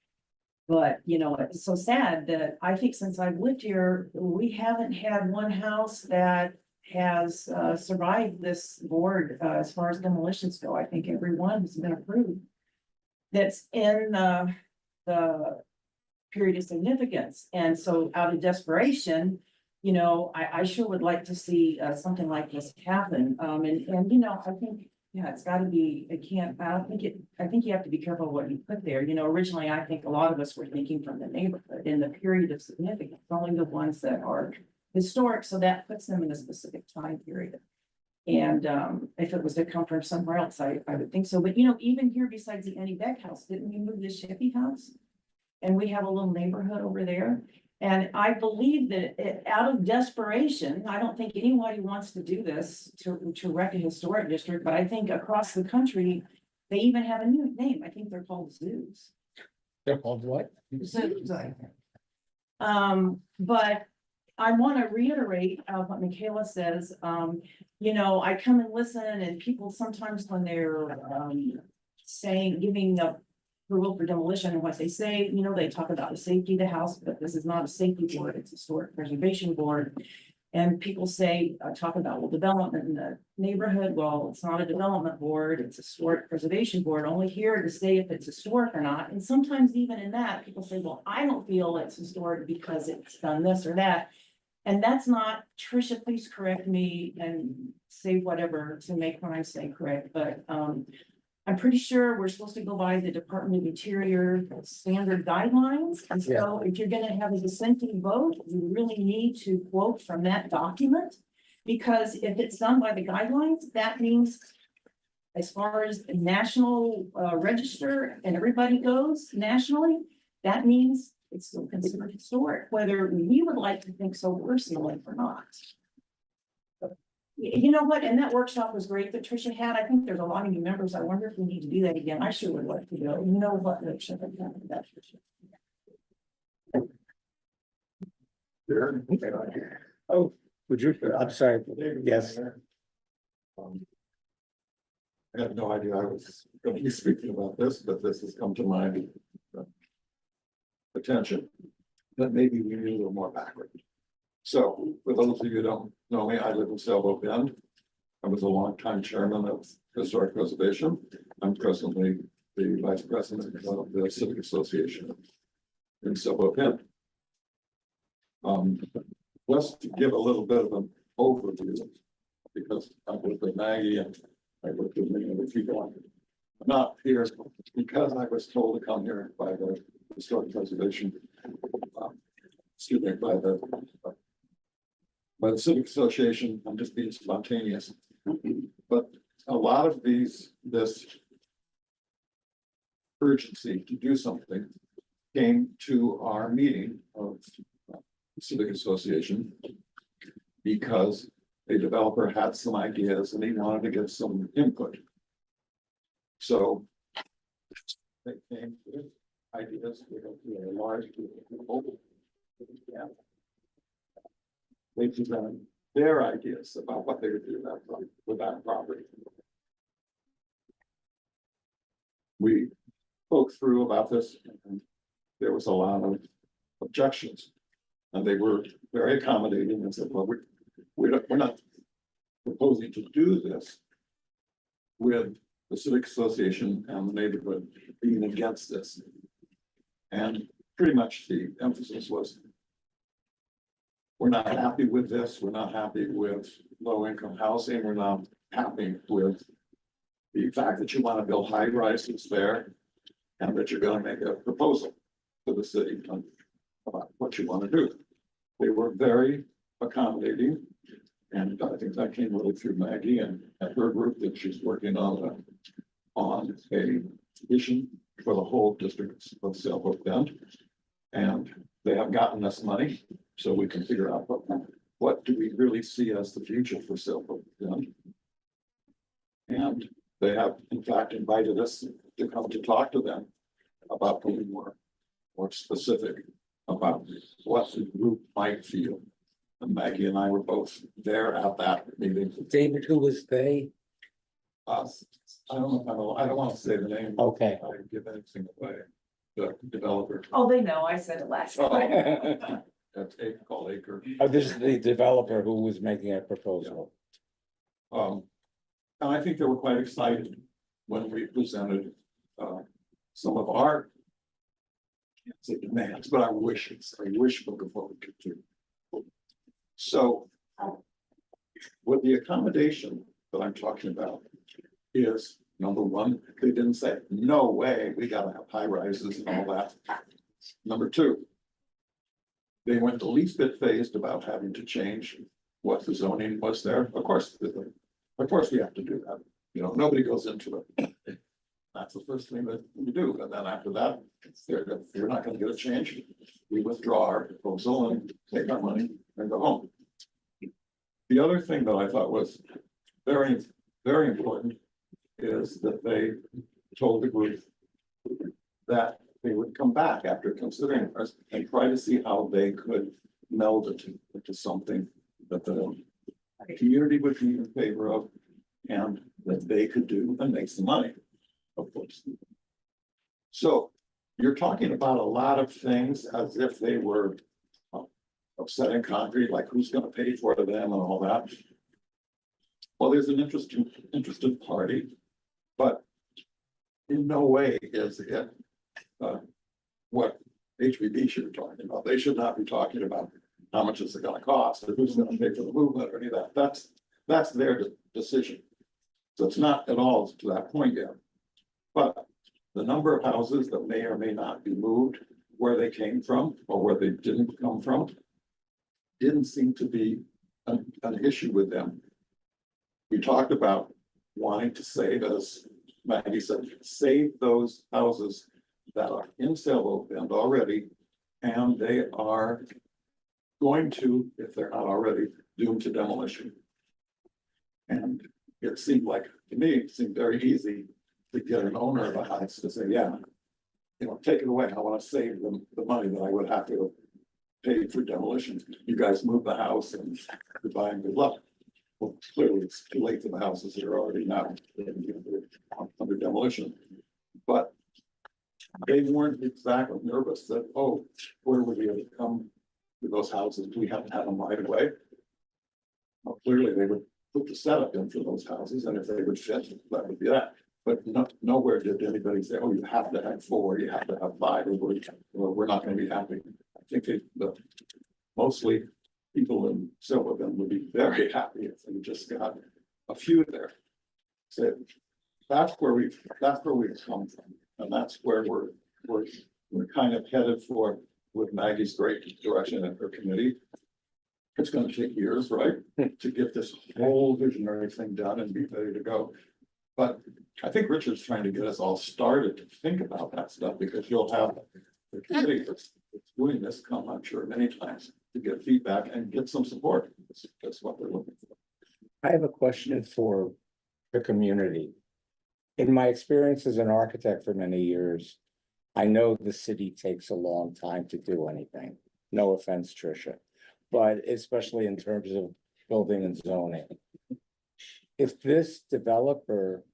But, it's so sad that I think since I've lived here, we haven't had one house that has survived this board as far as demolitions go. I think every one has been approved. That's in the period of significance. And so out of desperation, I sure would like to see something like this happen. I think, it's gotta be, I think you have to be careful what you put there. Originally, I think a lot of us were thinking from the neighborhood in the period of significance, only the ones that are historic. So that puts them in a specific time period. And if it was to come from somewhere else, I would think so. But even here besides the Annie Beck house, didn't we move the Shippey house? And we have a little neighborhood over there. And I believe that out of desperation, I don't think anybody wants to do this to wreck a historic district, but I think across the country, they even have a new name. I think they're called zoos. They're called what? Zoos. But I want to reiterate what Michaela says. I come and listen, and people sometimes when they're giving approval for demolition, and what they say, they talk about the safety of the house, but this is not a safety board, it's a historic preservation board. And people talk about development in the neighborhood. Well, it's not a development board, it's a historic preservation board, only here to say if it's historic or not. And sometimes even in that, people say, well, I don't feel it's historic because it's done this or that. And that's not, Tricia, please correct me and say whatever to make what I say correct, but I'm pretty sure we're supposed to go by the Department of Interior standard guidelines. And so if you're gonna have a dissenting vote, you really need to quote from that document. Because if it's done by the guidelines, that means as far as the national register and everybody goes nationally, that means it's still considered historic, whether we would like to think so personally or not. You know what? And that workshop was great that Tricia had. I think there's a lot of new members. I wonder if we need to do that again. I sure would like to go. You know what? Oh, would you, I'm sorry, yes. I had no idea I was going to be speaking about this, but this has come to my attention. That maybe we need a little more background. So for those of you who don't know me, I live in Sailboat Bend. I was a longtime chairman of Historic Preservation. I'm presently the vice president of the Civic Association in Sailboat Bend. Let's give a little bit of an overview, because I worked with Maggie and I worked with many other people. I'm not here because I was told to come here by the Historic Preservation excuse me, by the Civic Association. I'm just being spontaneous. But a lot of this urgency to do something came to our meeting of Civic Association because a developer had some ideas and he wanted to get some input. So they came with ideas, we go through a large group of people. Yeah. They presented their ideas about what they would do with that property. We spoke through about this, and there was a lot of objections. And they were very accommodating and said, well, we're not proposing to do this with the Civic Association and the neighborhood being against this. And pretty much the emphasis was, we're not happy with this, we're not happy with low-income housing, we're not happy with the fact that you want to build high rises there and that you're going to make a proposal to the city about what you want to do. They were very accommodating, and I think that came really through Maggie and her group that she's working on a vision for the whole district of Sailboat Bend. And they have gotten us money, so we can figure out what do we really see as the future for Sailboat Bend. And they have, in fact, invited us to come to talk to them about being more specific about what the group might feel. And Maggie and I were both there at that meeting. David, who was they? I don't know, I don't want to say the name. Okay. I give anything away. The developer. Oh, they know, I said it last time. That's called Acre. Oh, this is the developer who was making a proposal. And I think they were quite excited when we presented some of our, I can't say demands, but our wishes, our wish book of what we could do. So with the accommodation that I'm talking about is, number one, they didn't say, no way, we gotta have high rises and all that. Number two, they went the least bit phased about having to change what the zoning was there. Of course we have to do that. You know, nobody goes into it. That's the first thing that we do. And then after that, if you're not gonna get a change, we withdraw our proposal and take our money and go home. The other thing that I thought was very, very important is that they told the group that they would come back after considering us and try to see how they could meld it into something that the community would be in favor of and that they could do and make some money, of course. So you're talking about a lot of things as if they were upset in concrete, like who's going to pay for them and all that. Well, there's an interested party, but in no way is it what HPB should be talking about. They should not be talking about how much is it going to cost or who's going to pay for the movement or any of that. That's their decision. So it's not at all to that point yet. But the number of houses that may or may not be moved, where they came from or where they didn't come from, didn't seem to be an issue with them. We talked about wanting to save, as Maggie said, save those houses that are in Sailboat Bend already, and they are going to, if they're not already, doomed to demolition. And it seemed like, to me, it seemed very easy to get an owner of a house to say, yeah, you know, take it away. I want to save them the money that I would have to pay for demolition. You guys move the house and goodbye and good luck. Well, clearly it's too late for the houses that are already now under demolition. But they weren't exactly nervous that, oh, where would we have come with those houses? Do we have to have them right away? Well, clearly they would put the setup in for those houses, and if they would fit, that would be that. But nowhere did anybody say, oh, you have to have 4, you have to have 5, or we're not going to be happy. I think mostly people in Sailboat Bend would be very happy if they just got a few there. So that's where we've come from, and that's where we're kind of headed for with Maggie's great direction and her committee. It's gonna take years, right, to get this whole visionary thing done and be ready to go. But I think Richard's trying to get us all started to think about that stuff, because you'll have the committee that's doing this come, I'm sure, many times to get feedback and get some support. That's what they're looking for. I have a question for the community. In my experience as an architect for many years, I know the city takes a long time to do anything. No offense, Tricia, but especially in terms of building and zoning. If this developer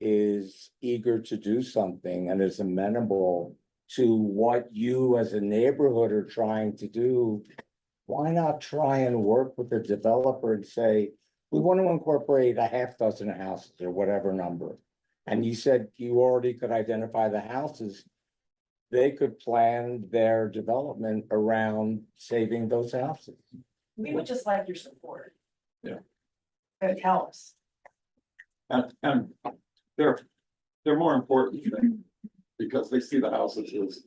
is eager to do something and is amenable to what you as a neighborhood are trying to do, why not try and work with the developer and say, we want to incorporate a half dozen houses or whatever number. And you said you already could identify the houses. They could plan their development around saving those houses. We would just like your support. Yeah. It helps. And they're more important because they see the houses as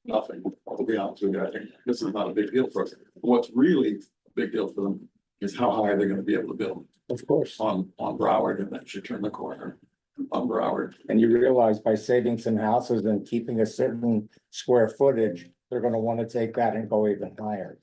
nothing. To be honest with you, I think this is not a big deal for us. What's really a big deal for them is how high they're gonna be able to build Of course. on Broward, and then you turn the corner on Broward. And you realize by saving some houses and keeping a certain square footage, they're gonna want to take that and go even higher.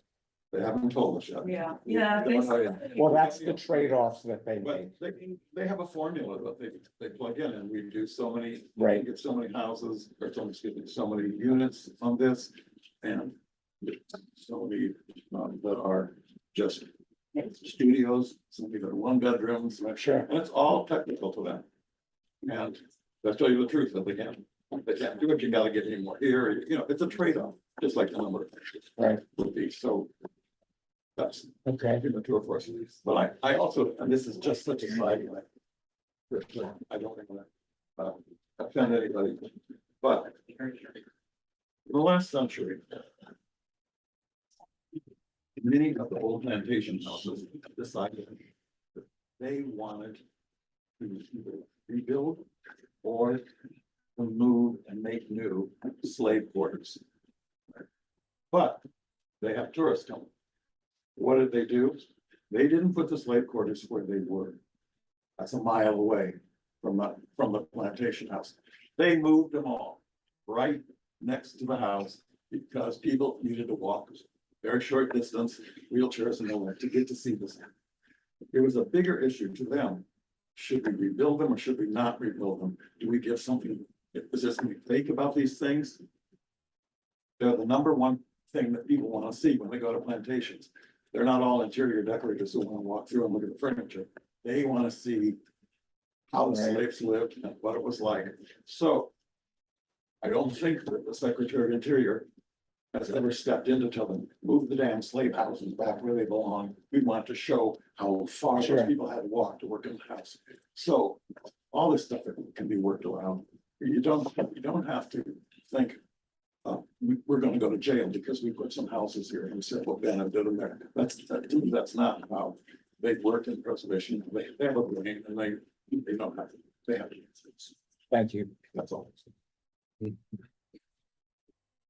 They haven't told us yet. Yeah. They don't know yet. Well, that's the trade-offs that they But make. they have a formula that they plug in, and we do so many. Right. Get so many houses, or so many units on this, and so many that are just studios, some that are one bedrooms, Sure. and it's all technical to them. And they'll tell you the truth, that they can't do it, you gotta get any more here, you know, it's a trade-off, just like the number. Right. Would be, so. That's Okay. the tour for us, but I also, and this is just such a side note. I don't want to offend anybody, but in the last century, many of the old plantation houses decided that they wanted to either rebuild or remove and make new slave quarters. But they have tourists coming. What did they do? They didn't put the slave quarters where they were. That's a mile away from the plantation house. They moved them all right next to the house because people needed to walk very short distance, wheelchairs and all that, to get to see this. It was a bigger issue to them. Should we rebuild them or should we not rebuild them? Do we give something? Is there something fake about these things? They're the number one thing that people want to see when they go to plantations. They're not all interior decorators who want to walk through and look at the furniture. They want to see how the Right. slaves lived and what it was like. So I don't think that the Secretary of Interior has ever stepped in to tell them, move the damn slave houses back where they belong. We want to show how far Sure. those people had to walk to work in the house. So all this stuff can be worked around. You don't have to think, we're gonna go to jail because we put some houses here and said, well, Ben, I did them there. That's not how they work in preservation. They have a brain and they don't have to, they have to. Thank you. That's all.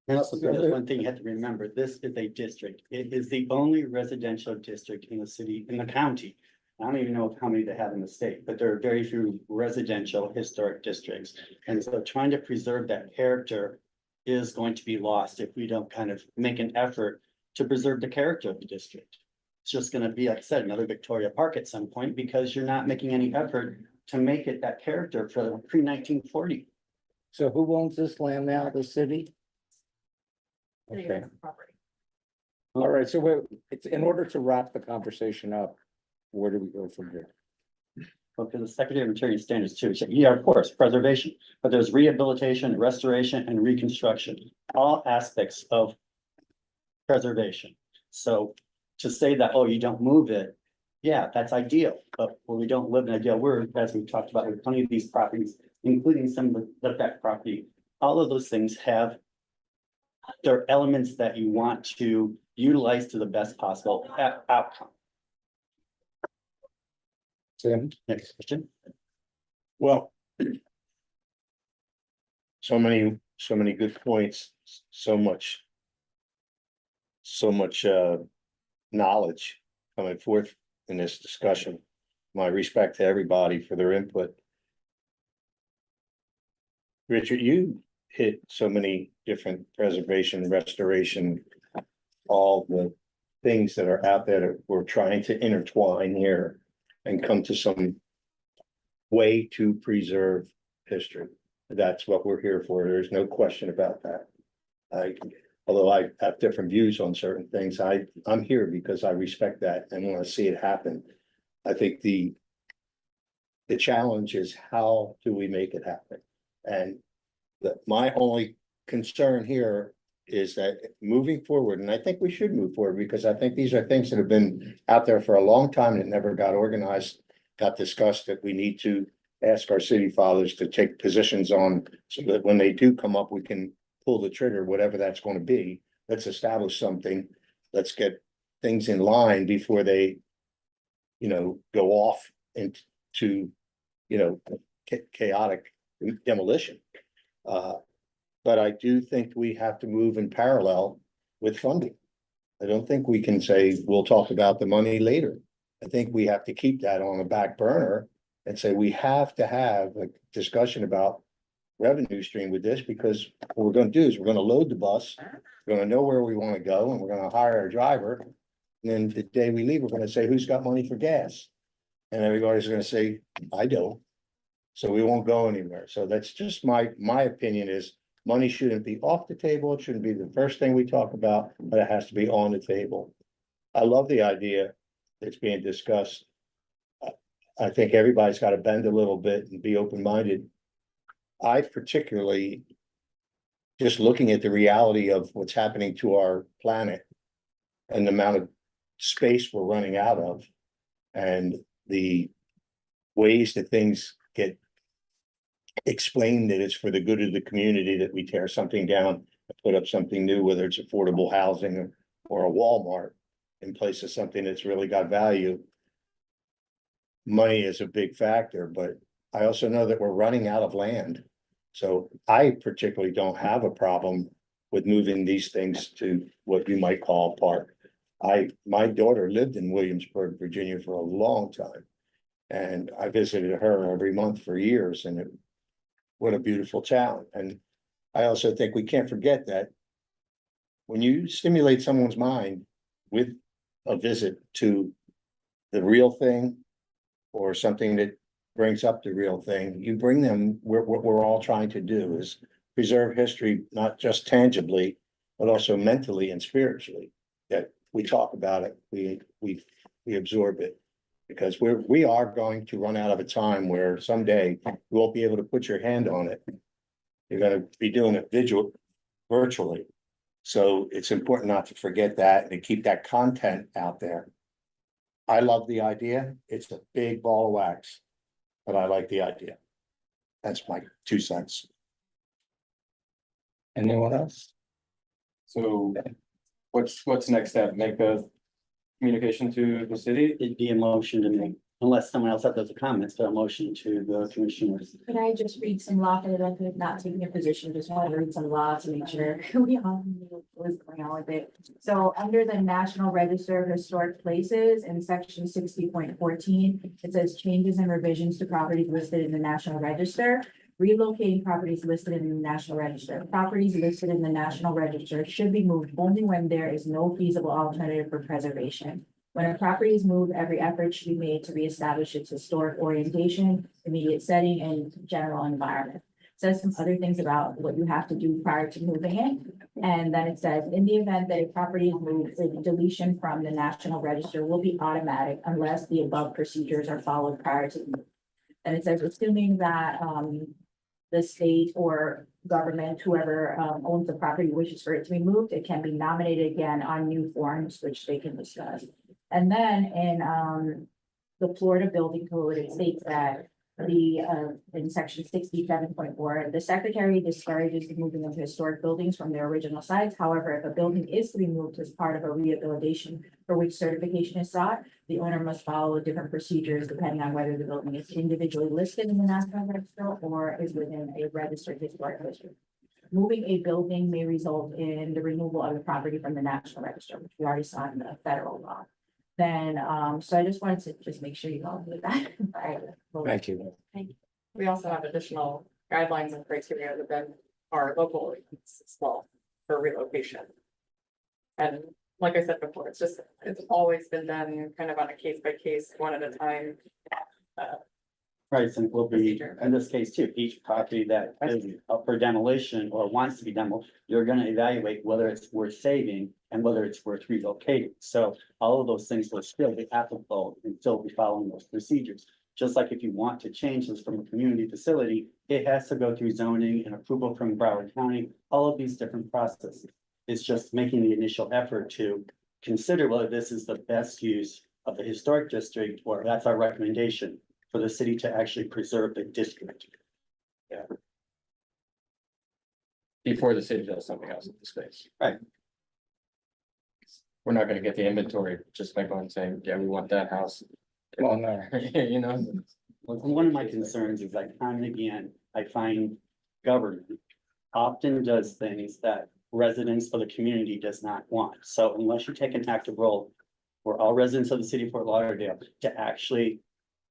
And also, there's one thing you have to remember, this is a district. It is the only residential district in the city, in the county. I don't even know how many they have in the state, but there are very few residential historic districts. And so trying to preserve that character is going to be lost if we don't kind of make an effort to preserve the character of the district. It's just gonna be, like I said, another Victoria Park at some point, because you're not making any effort to make it that character for pre-1940. So who owns this land now? The city? Okay. All right, so it's in order to wrap the conversation up, where do we go from here? Because the Secretary of Interior standards too, so, yeah, of course, preservation, but there's rehabilitation, restoration, and reconstruction, all aspects of preservation. So to say that, oh, you don't move it, yeah, that's ideal, but when we don't live in ideal world, as we talked about, with plenty of these properties, including some of the back property, all of those things have their elements that you want to utilize to the best possible outcome. Tim? Next question. Well. So many good points, so much so much knowledge coming forth in this discussion. My respect to everybody for their input. Richard, you hit so many different preservation, restoration, all the things that are out there that we're trying to intertwine here and come to some way to preserve history. That's what we're here for. There's no question about that. Although I have different views on certain things, I'm here because I respect that and want to see it happen. I think the challenge is how do we make it happen? And my only concern here is that moving forward, and I think we should move forward because I think these are things that have been out there for a long time that never got organized, got discussed, that we need to ask our city fathers to take positions on so that when they do come up, we can pull the trigger, whatever that's going to be. Let's establish something. Let's get things in line before they, go off into, chaotic demolition. But I do think we have to move in parallel with funding. I don't think we can say, we'll talk about the money later. I think we have to keep that on the back burner and say, we have to have a discussion about revenue stream with this, because what we're going to do is we're going to load the bus, we're going to know where we want to go, and we're going to hire a driver. And then the day we leave, we're going to say, who's got money for gas? And everybody's going to say, I don't. So we won't go anywhere. So that's just my opinion is money shouldn't be off the table. It shouldn't be the first thing we talk about, but it has to be on the table. I love the idea that's being discussed. I think everybody's got to bend a little bit and be open-minded. I particularly, just looking at the reality of what's happening to our planet and the amount of space we're running out of, and the ways that things get explained that it's for the good of the community that we tear something down and put up something new, whether it's affordable housing or a Walmart in place of something that's really got value. Money is a big factor, but I also know that we're running out of land. So I particularly don't have a problem with moving these things to what you might call a park. My daughter lived in Williamsburg, Virginia for a long time. And I visited her every month for years, and what a beautiful town. And I also think we can't forget that when you stimulate someone's mind with a visit to the real thing or something that brings up the real thing, you bring them what we're all trying to do is preserve history, not just tangibly, but also mentally and spiritually. That we talk about it, we absorb it. Because we are going to run out of a time where someday you won't be able to put your hand on it. You're going to be doing it virtually. So it's important not to forget that and to keep that content out there. I love the idea. It's a big ball of wax, but I like the idea. That's my 2 cents. Anyone else? So what's next step? Make a communication to the city? It'd be a motion to make, unless someone else has a comments, but a motion to the commissioners. Could I just read some law for the record, not taking a position, just want to read some law to make sure we all know what's going on with it. So under the National Register of Historic Places in section 60.14, it says changes and revisions to properties listed in the National Register. Relocating properties listed in the National Register. Properties listed in the National Register should be moved only when there is no feasible alternative for preservation. When a property is moved, every effort should be made to reestablish its historic orientation, immediate setting, and general environment. It says some other things about what you have to do prior to moving it. And then it says, in the event that a property is moved, the deletion from the National Register will be automatic unless the above procedures are followed prior to the move. And it says, assuming that the state or government, whoever owns the property wishes for it to be moved, it can be nominated again on new forms, which they can discuss. And then in the Florida Building Code, it states that in section 67.4, the secretary discourages the moving of historic buildings from their original sites. However, if a building is to be moved as part of a rehabilitation for which certification is sought, the owner must follow different procedures depending on whether the building is individually listed in the National Register or is within a registered historic district. moving a building may result in the removal of the property from the National Register, which we already saw in the federal law. Then, so I just wanted to just make sure you all knew that. Thank you. We also have additional guidelines and criteria within our local ordinance as well for relocation. And like I said before, it's always been done kind of on a case by case, one at a time. Right, and it will be, Procedure. in this case too, each property that is up for demolition or wants to be demoed, you're gonna evaluate whether it's worth saving and whether it's worth relocating. So all of those things will still be applicable and still be following those procedures. Just like if you want to change this from a community facility, it has to go through zoning and approval from Broward County, all of these different processes. It's just making the initial effort to consider whether this is the best use of the historic district, or that's our recommendation for the city to actually preserve the district. Before the city does something else with the space. Right. We're not gonna get the inventory just by going and saying, yeah, we want that house. Well, no. You know? One of my concerns is that time and again, I find government often does things that residents of the community does not want. So unless you take an active role for all residents of the city of Fort Lauderdale to actually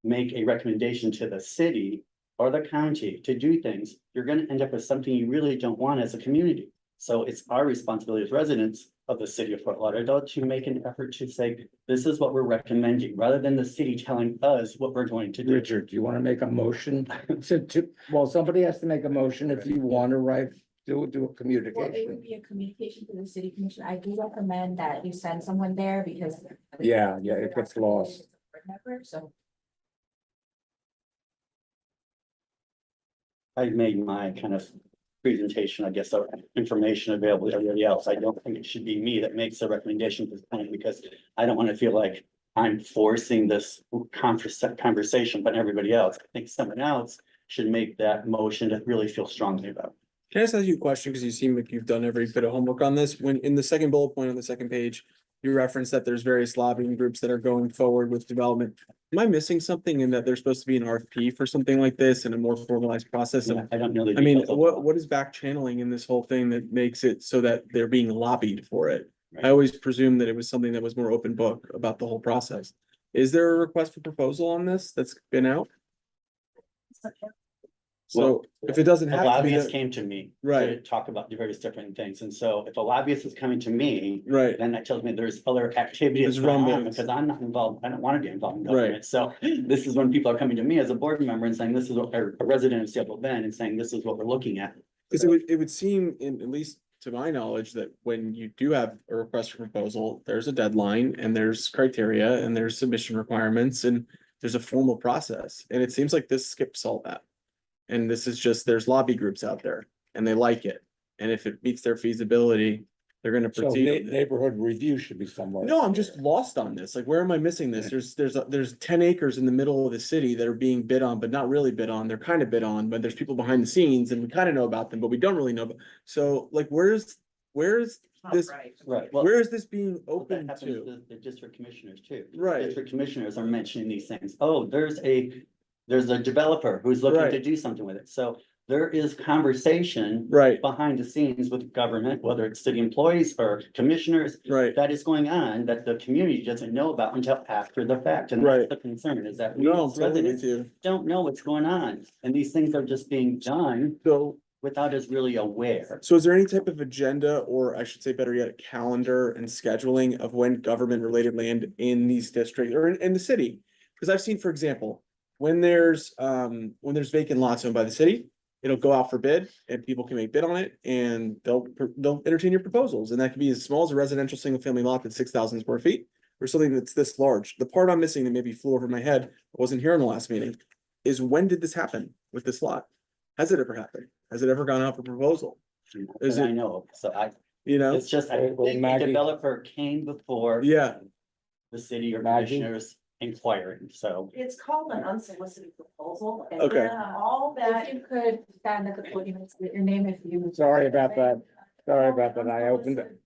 make a recommendation to the city or the county to do things, you're gonna end up with something you really don't want as a community. So it's our responsibility as residents of the city of Fort Lauderdale to make an effort to say, this is what we're recommending, rather than the city telling us what we're going to do. Richard, do you want to make a motion well, somebody has to make a motion if you want to write, do a Well, it communication. would be a communication to the city commission. I do recommend that you send someone there because. Yeah, it gets lost. So. I made my kind of presentation, I guess, of information available to everybody else. I don't think it should be me that makes a recommendation to the point, because I don't want to feel like I'm forcing this conversation upon everybody else. I think someone else should make that motion to really feel strongly about. Can I just ask you a question? Because you seem like you've done every bit of homework on this. When in the second bullet point on the second page, you referenced that there's various lobbying groups that are going forward with development. Am I missing something in that there's supposed to be an RFP for something like this and a more formalized process? And I don't know the I mean, details of what is back channeling in this whole thing that makes it so that they're being lobbied for it? Right. I always presumed that it was something that was more open book about the whole process. Is there a request for proposal on this that's been out? So if it doesn't A have to be, lobbyist that- came to me. Right. To talk about the various different things. And so if a lobbyist is coming to me, right, then that tells me there's other activities There's going on, rumblings. because I'm not involved. I don't want to be involved in Right. government. So this is when people are coming to me as a board member and saying, this is what, or a resident of Seattle Bend, and saying, this is what we're looking at. because it would seem, in, at least to my knowledge, that when you do have a request for proposal, there's a deadline and there's criteria and there's submission requirements and there's a formal process. And it seems like this skips all that. And this is just, there's lobby groups out there and they like it. And if it meets their feasibility, they're gonna So proceed. with it. neighborhood review should be somewhere. No, I'm just lost on this. Like, where am I missing this? There's 10 acres in the middle of the city that are being bid on, but not really bid on. They're kind of bid on, but there's people behind the scenes and we kind of know about them, but we don't really know. So like, where's this, Right. Well, where is this being that open happens to? to the district commissioners too. Right. District commissioners are mentioning these things. Oh, there's a developer who's looking Right. to do something with it. So there is conversation Right, behind the scenes with government, whether it's city employees or commissioners, right. that is going on that the community doesn't know about until after the fact. And Right. that's the concern, is that we No, I'm as totally with residents you. don't know what's going on. And these things are just being done So, without us really aware. so is there any type of agenda, or I should say better yet, a calendar and scheduling of when government related land in these districts or in the city? Because I've seen, for example, when there's vacant lots owned by the city, it'll go out for bid and people can make bid on it and they'll entertain your proposals. And that could be as small as a residential single family lot that's 6,000 square feet or something that's this large. The part I'm missing that maybe flew over my head, I wasn't here in the last meeting, is when did this happen with this lot? Has it ever happened? Has it ever gone out for proposal? Is That I it- know of. So You know? it's just, I Well, think the Maggie- developer came before Yeah, the city or Maggie? commissioners inquiring, so. It's called an unsolicited proposal. And Okay. all that, If you could stand at the podium and state your name if you. Sorry about that. Sorry about that.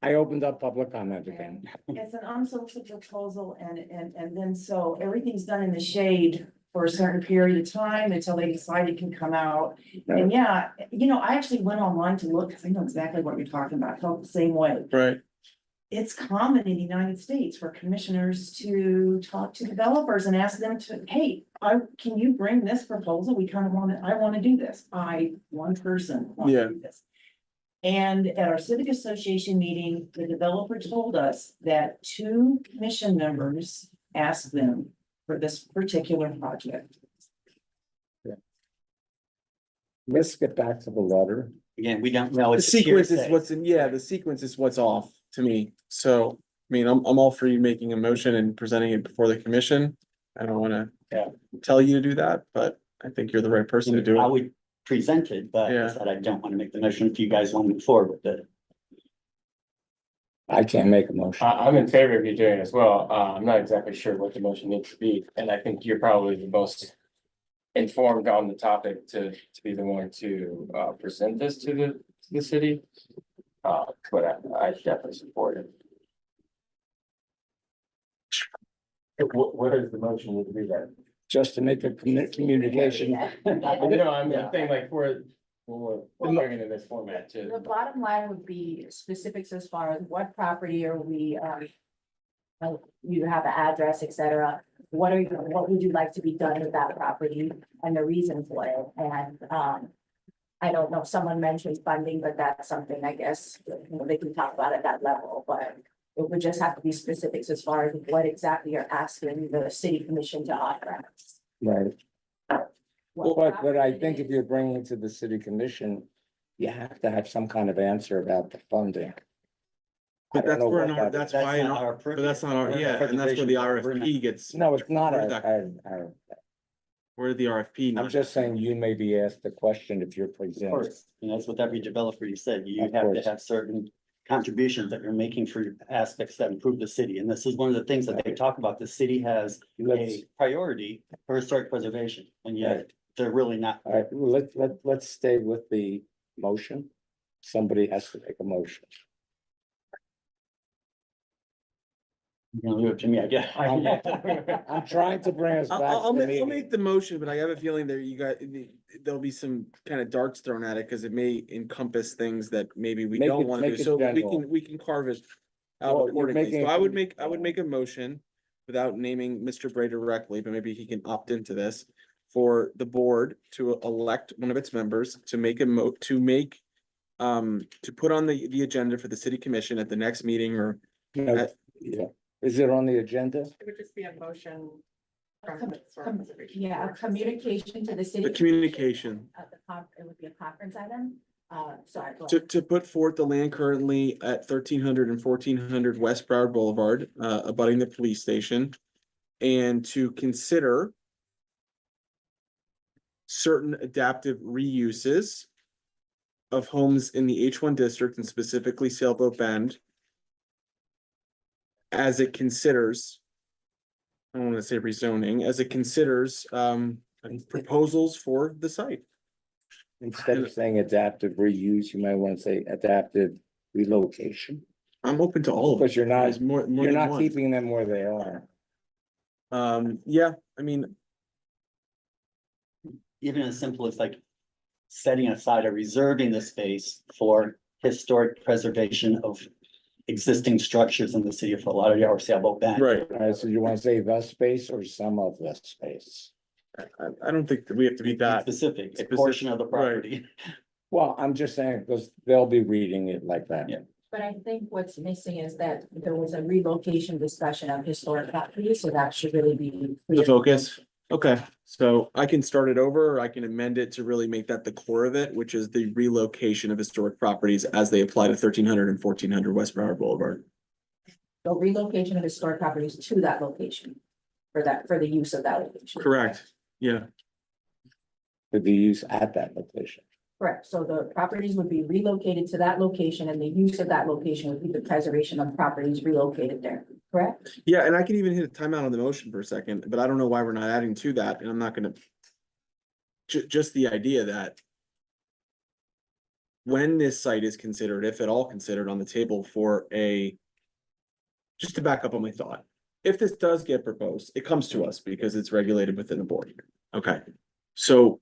I opened up public comment again. it's an unsolicited proposal and then so everything's done in the shade for a certain period of time until they decide it can come out. And yeah, you know, I actually went online to look, because I know exactly what you're talking about, I felt the same way. Right. It's common in the United States for commissioners to talk to developers and ask them to, hey, can you bring this proposal? We kind of I want to do this. One person want to do this. And at our civic association meeting, the developer told us that 2 commission members asked them for this particular project. Let's get back to the letter. Again, we don't know. The It's sequence is hearsay. what's in, yeah, the sequence is what's off to me. So, I mean, I'm all for you making a motion and presenting it before the commission. I don't wanna tell you to do that, but I think you're the right person to do I it. would present it, but Yeah. I said I don't want to make the motion if you guys want to move forward with it. I can't make a motion. I'm in favor of you doing it as well. I'm not exactly sure what the motion needs to be, and I think you're probably the most informed on the topic to be the one to present this to the city. But I definitely support it. What is the motion need to be then? Just to make a communication. No, I'm saying like when we're bringing in this format The to. bottom line would be specifics as far as what property are we, you have an address, et cetera. What would you like to be done with that property and the reason for it? And, I don't know, someone mentioned funding, but that's something I guess, you know, they can talk about at that level, but it would just have to be specifics as far as what exactly you're asking the city commission to authorize. Right. What But I property think it if is. you're bringing it to the city commission, you have to have some kind of answer about the funding. I But don't that's know where, what that that's is. why, but that's not our, yeah, and that's where the RFP gets, No, it's not. Where's that? where the RFP. I'm not- just saying you may be asked the question if you're Of presenting. course, and that's what every developer you said, you Of have to course. have certain contributions that you're making for aspects that improve the city. And this is one of the things that they talk about. The city has Let's, a priority for historic preservation, and yet they're really not. all right, let's stay with the motion. Somebody has to make a motion. You know, leave it to me, I guess. I'm trying to bring us back I'll to the make meeting. the motion, but I have a feeling that there'll be some kind of darts thrown at it, cause it may encompass things that maybe we Make don't it- wanna do, make it so general. we can carve it Well, out you're accordingly. making So it- I would make a motion without naming Mr. Bray directly, but maybe he can opt into this. For the board to elect one of its members to make to put on the agenda for the city commission at the next meeting or No, yeah. Is it on the agenda? It would just be a motion. from Com- the historic preservation Yeah, a board. communication to the city. the communication. At the it would be a conference item, sorry. go ahead. To put forth the land currently at 1300 and 1400 West Broward Boulevard, abutting the police station. And to consider certain adaptive reuses of homes in the H1 district and specifically Sailboat Bend as it considers, I don't want to say rezoning, as it considers proposals for the site. Instead of saying adaptive reuse, you might want to say adaptive relocation. I'm open to all of it. Because you're not, There's more you're than not one. keeping them where they are. Yeah, I mean, Even as simple as like setting aside or reserving the space for historic preservation of existing structures in the city of Fort Lauderdale or Sailboat Bend. right. All right, so you want to say the space or some of the space? I don't think that we have to be that. Specific, a Specific, portion of the right. property. Well, I'm just saying, because they'll be reading it like that. Yeah. But I think what's missing is that there was a relocation discussion of historic properties, so that should really be. The focus, okay, so I can start it over, or I can amend it to really make that the core of it, which is the relocation of historic properties as they apply to 1300 and 1400 West Broward Boulevard. So relocation of historic properties to that location. For the use of that location. Correct, yeah, To be used at that location. Correct, so the properties would be relocated to that location and the use of that location would be the preservation of properties relocated there, correct? yeah, and I can even hit a timeout on the motion for a second, but I don't know why we're not adding to that, and I'm not gonna. Just the idea that. When this site is considered, if at all considered on the table for a. Just to back up on my thought, if this does get proposed, it comes to us because it's regulated within the board. Okay, so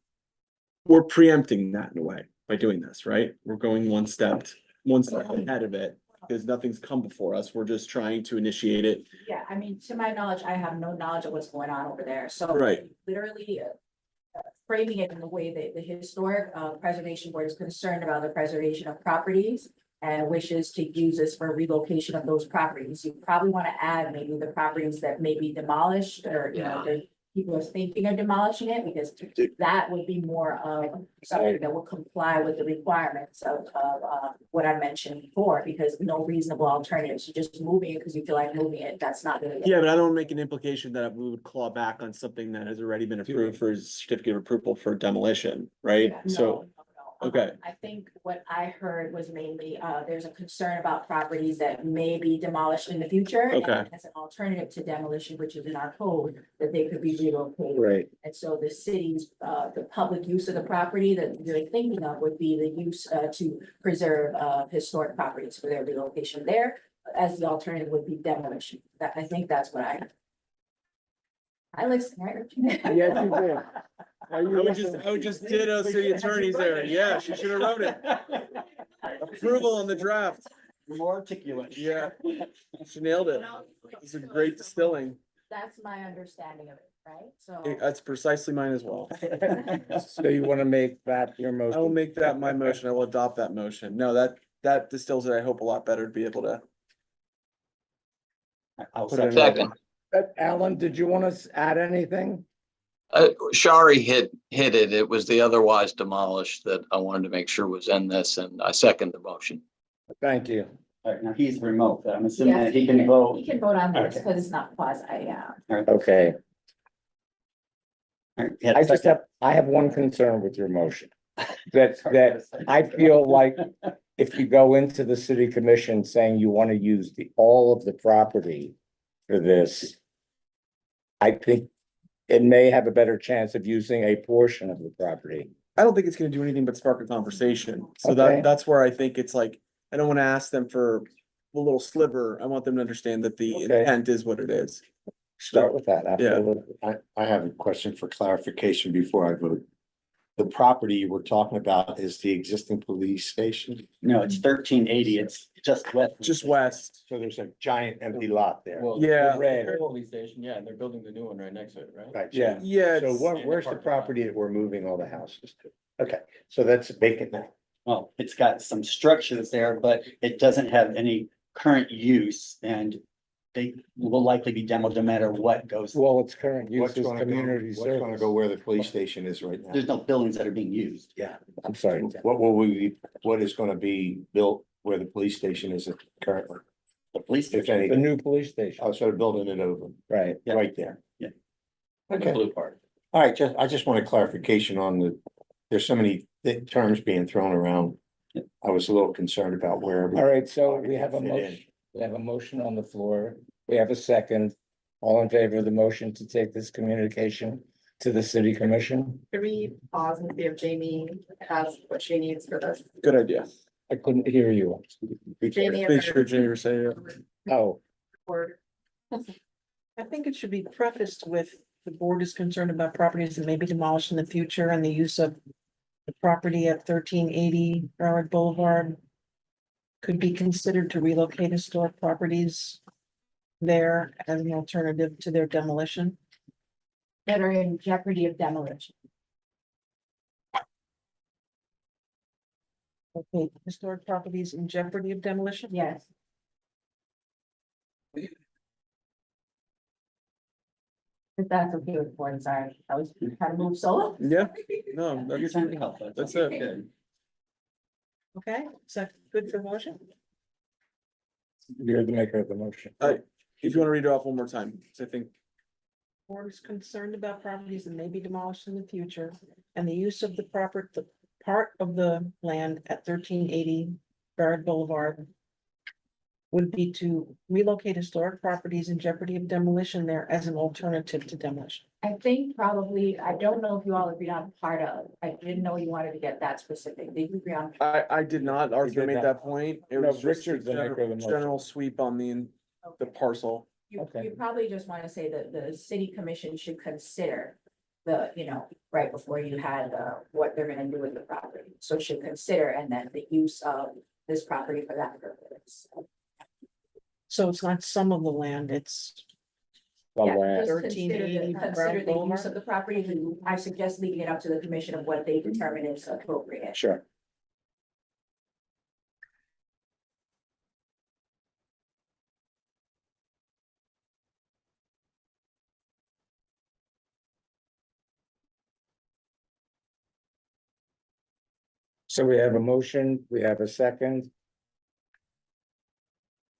we're preempting that in a way by doing this, right? We're going one step ahead of it because nothing's come before us. We're just trying to initiate it. Yeah, I mean, to my knowledge, I have no knowledge of what's going on over there, so. Right. Literally, framing it in the way that the historic, preservation board is concerned about the preservation of properties. And wishes to use this for relocation of those properties. You probably want to add maybe the properties that may be demolished or, you know, the people are thinking of demolishing it because that would be more of something that will comply with the requirements of what I mentioned before, because no reasonable alternatives, you're just moving it because you feel like moving it, that's not gonna. Yeah, but I don't make an implication that we would claw back on something that has already been approved for certificate of approval for demolition, right? So, No. okay. I think what I heard was mainly, there's a concern about properties that may be demolished in the future. and Okay. As an alternative to demolition, which is in our code, that they could be relocated. Right. And so the city's, the public use of the property that they're thinking of would be the use, to preserve, historic properties for their relocation there. As the alternative would be demolition. That, I think that's what I listen, right? Yes, you did. I would just ditto city attorneys there. Yeah, she should have wrote it. Approval on the draft. More articulate. Yeah, she nailed it. It's a great distilling. That's my understanding of it, right? So. That's precisely mine as well. So you want to make that your I will motion? make that my motion. I will adopt that motion. No, that distills it, I hope, a lot better to be able to. I'll Put it in second. Second, Alan, did you want to add anything? Shari hit it. It was the otherwise demolished that I wanted to make sure was in this, and I second the motion. Thank you. All right, now he's remote, I'm assuming Yes, that he can vote. He can vote on this Okay. because it's not quasi, yeah. Okay, All right, yeah, I just second. I have one concern with your motion. That I feel like if you go into the city commission saying you want to use all of the property for this, I think it may have a better chance of using a portion of the property. I don't think it's gonna do anything but spark a conversation. So Okay. that's where I think it's like, I don't wanna ask them for a little sliver. I want them to understand that the Okay. intent is what it is. Start with that, absolutely. I have a question for clarification before I vote. The property you were talking about is the existing police station, No, it's 1380, it's just west. Just west. so there's a giant empty lot there. Well, Yeah. Red. the police station, yeah, and they're building the new one right next to it, right? Right, so- Yeah. Yeah. So it's- where's the property that we're moving all the houses to? Okay, so that's vacant now. Well, it's got some structures there, but it doesn't have any current use and they will likely be demoed no matter what goes. Well, its current use What's is gonna go, community what's gonna service. go where the police station is right now? There's no buildings that are being used. Yeah. I'm sorry. What will what is gonna be built where the police station is currently? The police If station, any, The new police station, oh, so they're building it over, right? Yeah. right there. Yeah. The Okay. blue part. All right, I just want a clarification on there's so many terms being thrown around. I was a little concerned about where. All right, so we have a Fit in. motion, we have a motion on the floor. We have a second. All in favor of the motion to take this communication to the city commission? Could we pause and see if Jamie has what she needs for this? Good idea. I couldn't hear you. Jamie. Make sure Jamie was saying it. Oh, Or I think it should be prefaced with the board is concerned about properties that may be demolished in the future and the use of the property at 1380 Broward Boulevard could be considered to relocate historic properties there as an alternative to their demolition. That are in jeopardy of demolition. Okay, historic properties in jeopardy of demolition? Yes. If that's okay with the board, sorry, I was trying to move solo. Yeah, no, you're that's, trying to help. that's it. Good. Okay, is that good for motion? you're the maker of the motion. If you wanna read it off one more time, 'cause I think, Board is concerned about properties that may be demolished in the future and the use of the part of the land at 1380 Barrett Boulevard would be to relocate historic properties in jeopardy of demolition there as an alternative to demolition. I think probably, I don't know if you all agreed on part of, I didn't know you wanted to get that specific, did you agree on? I did not, Arthur did made not. that point. It No, was just a Richard's the maker of the motion. general sweep on the parcel. You, Okay. you probably just wanna say that the city commission should consider the, right before you had, what they're gonna do with the property. So should consider, and then the use of this property for that purpose. So it's not some of the land, it's. The Yeah, land. just 1380 consider the use Boulevard? of the property. I suggest leaving it up to the commission of what they determine is appropriate. Sure. So we have a motion, we have a second.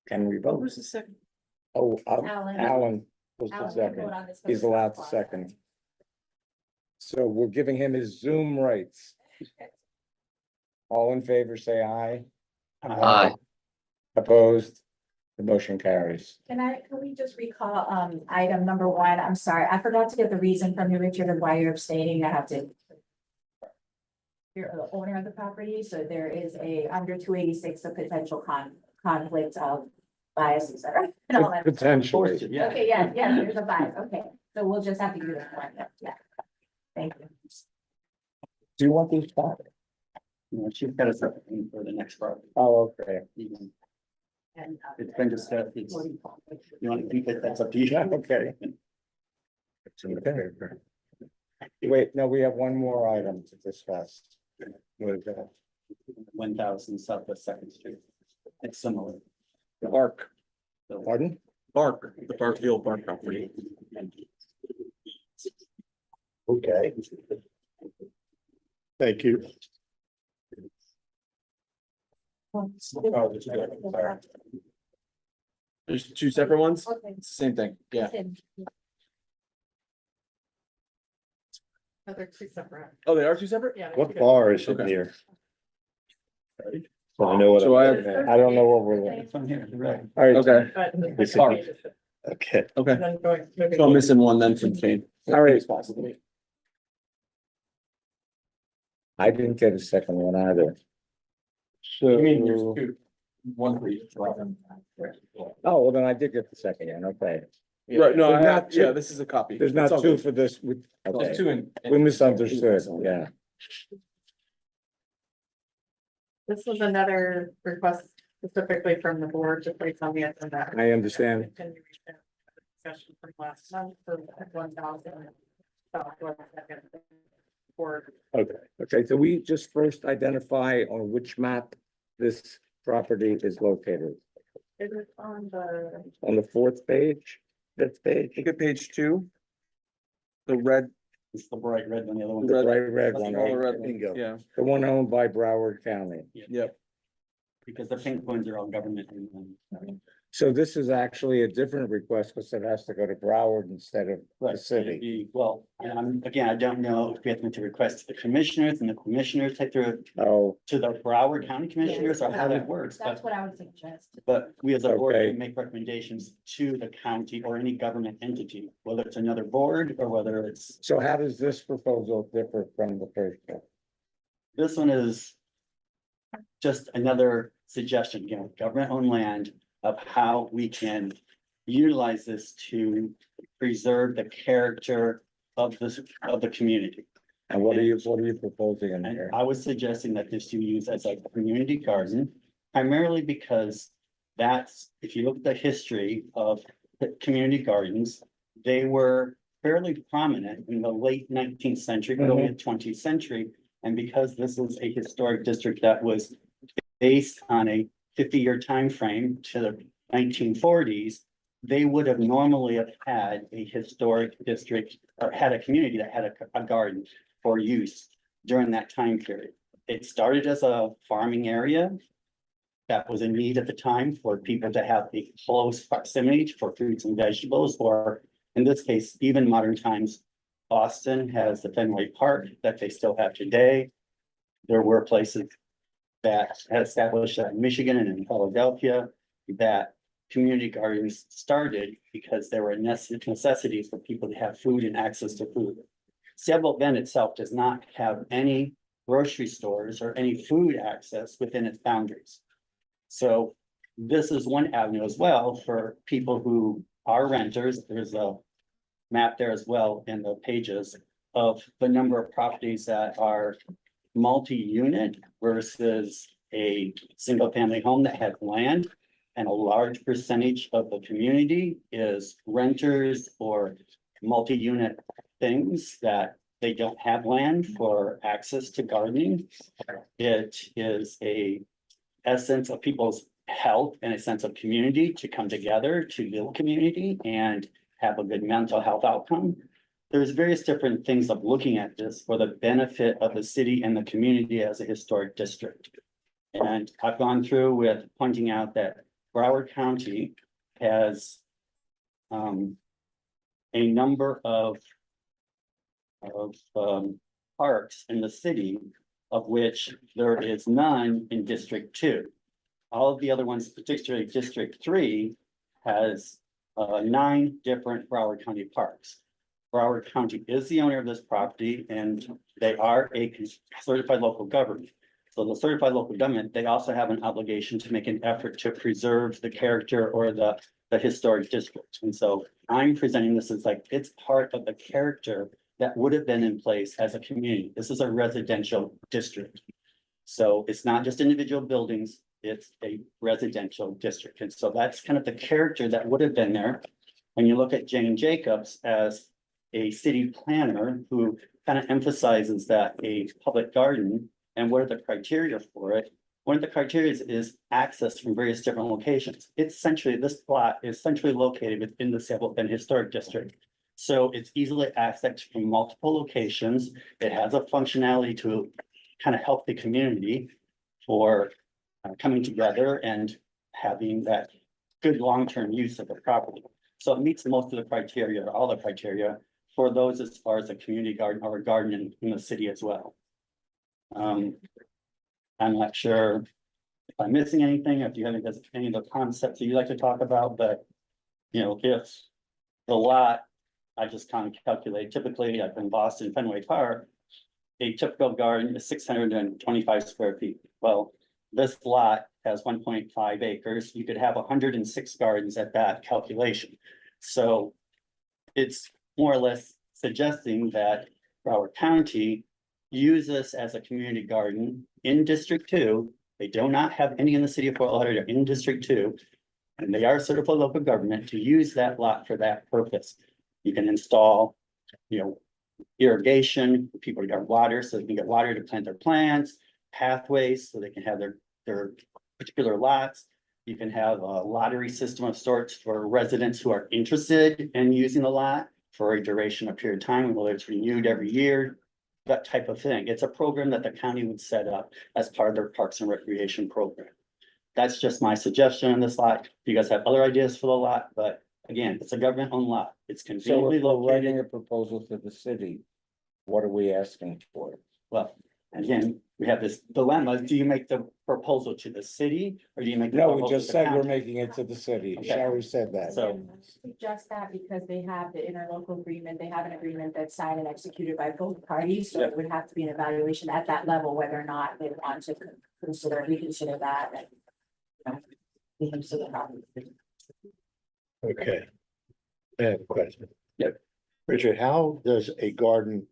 Can we vote? Who's the second? Oh, Alan. Alan was the Alan, you second. vote on this He's first. allowed to second. So we're giving him his Zoom rights. All in favor, say aye. Aye. Opposed? The motion carries. Can we just recall, item number 1? I'm sorry, I forgot to get the reason from you, Richard, of why you're abstaining. I have to. You're the owner of the property, so there is under 286, a potential conflict of bias, et cetera. and all that. Potentially. Yeah. Okay, yeah, there's a bias, okay, so we'll just have to do that one, yeah. Thank you. Do you want these back? She's got us up for the next part. Oh, okay. And, It's been discussed, it's, you want to keep it, that's up to you. Yeah, okay. Okay. Wait, no, we have one more item to discuss. What is that? 1000 Southwest Second Street. It's similar. Bark, Pardon? Bark, the Barkfield Bark property. Okay. Thank you. There's two separate ones? Okay. It's the same thing, yeah. They're two separate. Oh, they are two separate? Yeah. What bar is it Okay. near? So I know what. So I I'm have- looking at. I don't know what we're looking. It's on here, right? All right, Okay, But the This second is- page is- Okay, okay. then moving So I'm missing one then from Shane. all right. Possibly. I didn't get a second one either. so. You mean there's two, one for each. Oh, well, then I did get the second one, okay. Right, no, There's not yeah, two- this is a copy. There's It's not all two good. for this, okay, There's two in. we misunderstood, yeah. This was another request specifically from the board to place on the agenda. I understand. Continuation of the Discussion from last month for 1000 Southwest Second. For Okay, so we just first identify on which map this property is located, is it on the, on the fourth page, fifth page? Look at page 2. The red, It's the bright red one, the other one. The bright red one, all the right? red one, Bingo. yeah, The one owned by Broward County. yep. Because the pink ones are all government. and, So this is actually a different request because it has to go to Broward instead of the Right, city. well, again, I don't know if we have to request to the commissioners and the commissioners take their, Oh, to the Broward County Commissioners or how that works, That's but. what I would suggest. But we as a board Okay. can make recommendations to the county or any government entity, whether it's another board or whether it's, so how does this proposal differ from the first one? this one is. Just another suggestion, government-owned land of how we can utilize this to preserve the character of this, of the community. And what are you proposing in And here? I was suggesting that this be used as a community garden, primarily because that's, if you look at the history of the community gardens, they were fairly prominent in the late 19th century, early 20th century. And because this is a historic district that was based on a 50-year time frame to the 1940s, they would have normally have had a historic district or had a community that had a garden for use during that time period. It started as a farming area that was in need at the time for people to have a close proximity for fruits and vegetables, or in this case, even modern times, Boston has the Fenway Park that they still have today. There were places that had established in Michigan and in Philadelphia that community gardens started because there were necessities for people to have food and access to food. Sebald Bend itself does not have any grocery stores or any food access within its boundaries. So this is one avenue as well for people who our renters, there's a map there as well in the pages of the number of properties that are multi-unit versus a single-family home that has land. And a large percentage of the community is renters or multi-unit things that they don't have land for access to gardening. It is a essence of people's health and a sense of community to come together to build community and have a good mental health outcome. There's various different things of looking at this for the benefit of the city and the community as a historic district. And I've gone through with pointing out that Broward County has a number of parks in the city, of which there is none in District 2. All of the other ones, particularly District 3, has 9 different Broward County parks. Broward County is the owner of this property and they are a certified local government. So the certified local government, they also have an obligation to make an effort to preserve the character or the historic district. And so I'm presenting this as like, it's part of the character that would have been in place as a community. This is a residential district. So it's not just individual buildings, it's a residential district. And so that's kind of the character that would have been there. When you look at Jane Jacobs as a city planner who kind of emphasizes that a public garden and what are the criteria for it? One of the criteria is access from various different locations. It's essentially, this plot is centrally located within the Saville Bend Historic District. So it's easily accessed from multiple locations. It has a functionality to kind of help the community for coming together and having that good long-term use of the property. So it meets most of the criteria, all the criteria for those as far as a community garden or a garden in the city as well. I'm not sure if I'm missing anything, if you have any of the concepts that you'd like to talk about, but you know, if the lot, I just kind of calculate, typically up in Boston Fenway Park, a typical garden is 625 square feet. Well, this lot has 1.5 acres. You could have 106 gardens at that calculation. So it's more or less suggesting that Broward County use this as a community garden in District 2. They do not have any in the city of Fort Lauderdale in District 2. And they are certified local government to use that lot for that purpose. You can install, you know, irrigation, for people to get water so they can get water to plant their plants, pathways so they can have their particular lots. You can have a lottery system of sorts for residents who are interested in using the lot for a duration of period of time, whether it's renewed every year, that type of thing. It's a program that the county would set up as part of their Parks and Recreation program. That's just my suggestion on this lot. You guys have other ideas for the lot, but again, it's a government-owned lot. It's So conveniently if we're writing located. a proposal to the city, what are we asking for? Well, again, we have this dilemma. Do you make the proposal to the city or do you make? the No, we proposal just to the said we're county? making it to the city. Okay. Sherry said that. So, Just that because they have the interlocal agreement, they have an agreement that's signed and executed by both parties, so it would have to be an evaluation at that level, whether or not they want to reconsider that and. You know, reconsider the property. Okay. I have a question. Yep. Richard, how does a garden,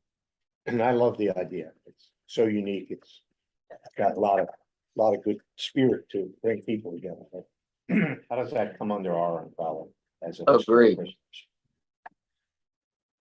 and I love the idea, it's so unique, it's got a lot of good spirit to bring people together. How does that come under our umbrella as a? Agreed.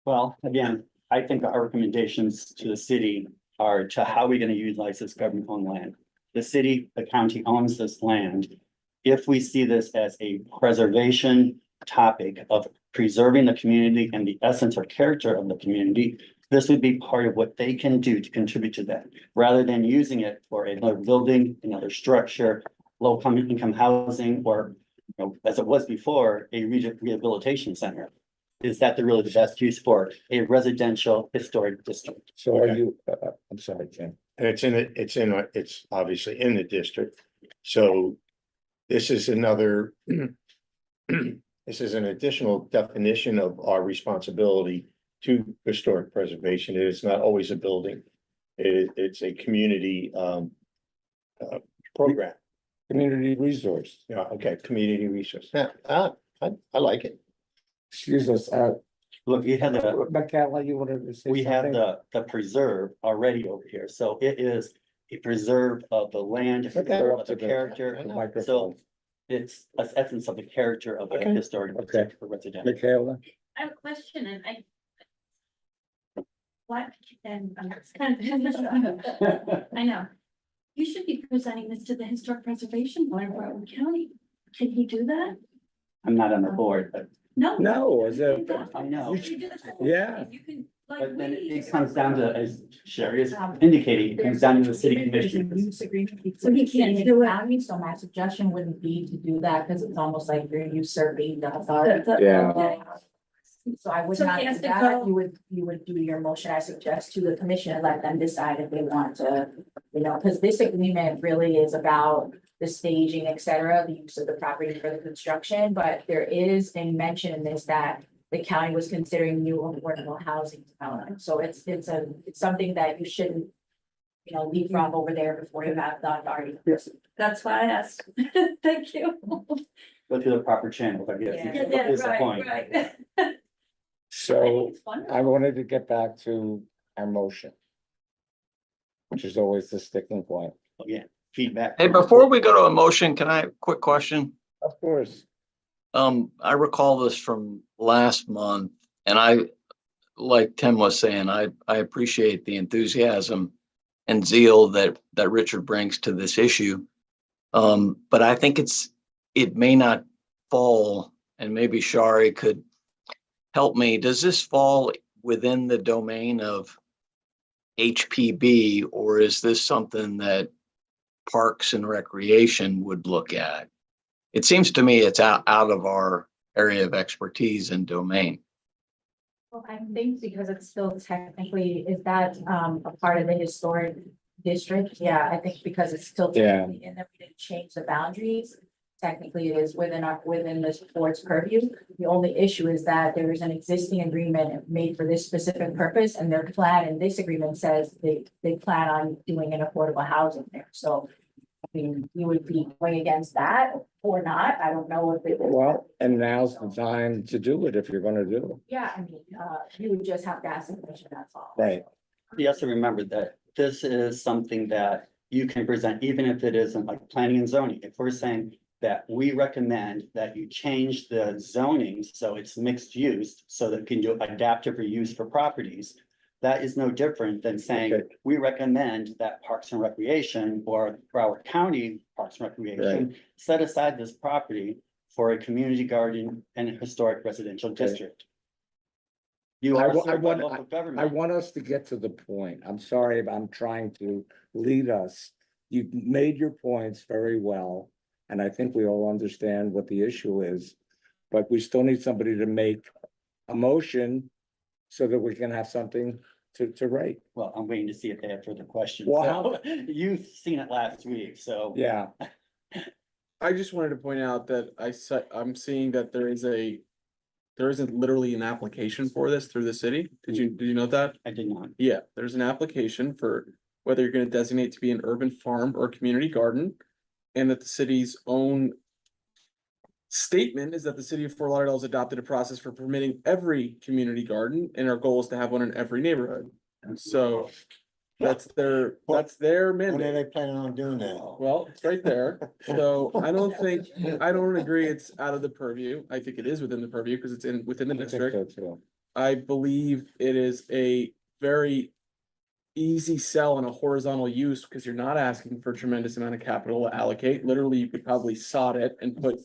well, again, I think our recommendations to the city are to how are we going to utilize this government-owned land? The city, the county owns this land. If we see this as a preservation topic of preserving the community and the essence or character of the community, this would be part of what they can do to contribute to that, rather than using it for another building, another structure, low income housing, or, you know, as it was before, a rehabilitation center. Is that really the best use for a residential historic district? So are Okay. you, I'm sorry, Tim. And it's obviously in the district, so this is another. This is an additional definition of our responsibility to historic preservation. It is not always a building. It's a community program. Community resource. Yeah, okay, community resource. Yeah, I like it. Excuse us, Look, you had the, Michaela, you wanted to say we have something? the preserve already over here, so it is a preserve of the land, Put that of up the to character. the So microphone. it's an essence of the character of the Okay. historic Okay. district for residential. Michaela? I have a question and what, and it's kind of, I know. You should be presenting this to the Historic Preservation Board of Broward County. Can he do that? I'm not on the board, but No. No, is it? I know. You do this whole Yeah. thing. You can, like, But then we- it comes down to, as Sherry is indicating, it comes down to the city commission. So he can't do it. So my suggestion wouldn't be to do that, because it's almost like you're usurping the authority. Yeah. Okay. So I would So not he do has to that, go- you would do your motion, I suggest, to the commission and let them decide if they want to. You know, because this agreement really is about the staging, et cetera, the use of the property for the construction, but there is a mention in this that the county was considering new affordable housing development, so it's something that you shouldn't, you know, leapfrog over there before you have the authority. That's why I asked. Thank you. Go through the proper channels, I guess. Yeah. Yeah, Is the right, point. right. I So think it's wonderful. I wanted to get back to our motion, which is always the sticking point. Again, feedback. Hey, before we go to a motion, can I, quick question? Of course. I recall this from last month, and like Tim was saying, I appreciate the enthusiasm and zeal that Richard brings to this issue. But I think it may not fall, and maybe Shari could help me. Does this fall within the domain of HPB, or is this something that Parks and Recreation would look at? It seems to me it's out of our area of expertise and domain. Well, I think because it's still technically, is that a part of the historic district? Yeah, I think because it's still Yeah. technically in there, we didn't change the boundaries. Technically, it is within this board's purview. The only issue is that there is an existing agreement made for this specific purpose, and their plan in this agreement says they plan on doing an affordable housing there. So I mean, you would be going against that or not. I don't know if it. Well, and now's the time to do it if you're gonna do it. Yeah, I mean, you would just have to ask the commission, that's all. Right. You have to remember that this is something that you can present, even if it isn't like planning and zoning. If we're saying that we recommend that you change the zoning so it's mixed use, so that you can do adaptive reuse for properties. That is no different than saying, Okay. we recommend that Parks and Recreation or Broward County Parks and Recreation set aside this property for a community garden and a historic residential district. You I are wa- I served by want- local I government. want us to get to the point. I'm sorry, but I'm trying to lead us. You've made your points very well, and I think we all understand what the issue is. But we still need somebody to make a motion so that we can have something to write. Well, I'm waiting to see if they have further questions. Well, So, you've seen it last week, so. Yeah, I just wanted to point out that I'm seeing that there isn't literally an application for this through the city. Did you know that? I did not. Yeah, there's an application for whether you're gonna designate to be an urban farm or community garden. And that the city's own statement is that the city of Fort Lauderdale has adopted a process for permitting every community garden, and our goal is to have one in every neighborhood. So that's their mandate. they planning on doing that? Well, it's right there. So I don't agree it's out of the purview. I think it is within the purview because it's within the I think district. so too. I believe it is a very easy sell on a horizontal use because you're not asking for a tremendous amount of capital to allocate. Literally, you could probably sod it and put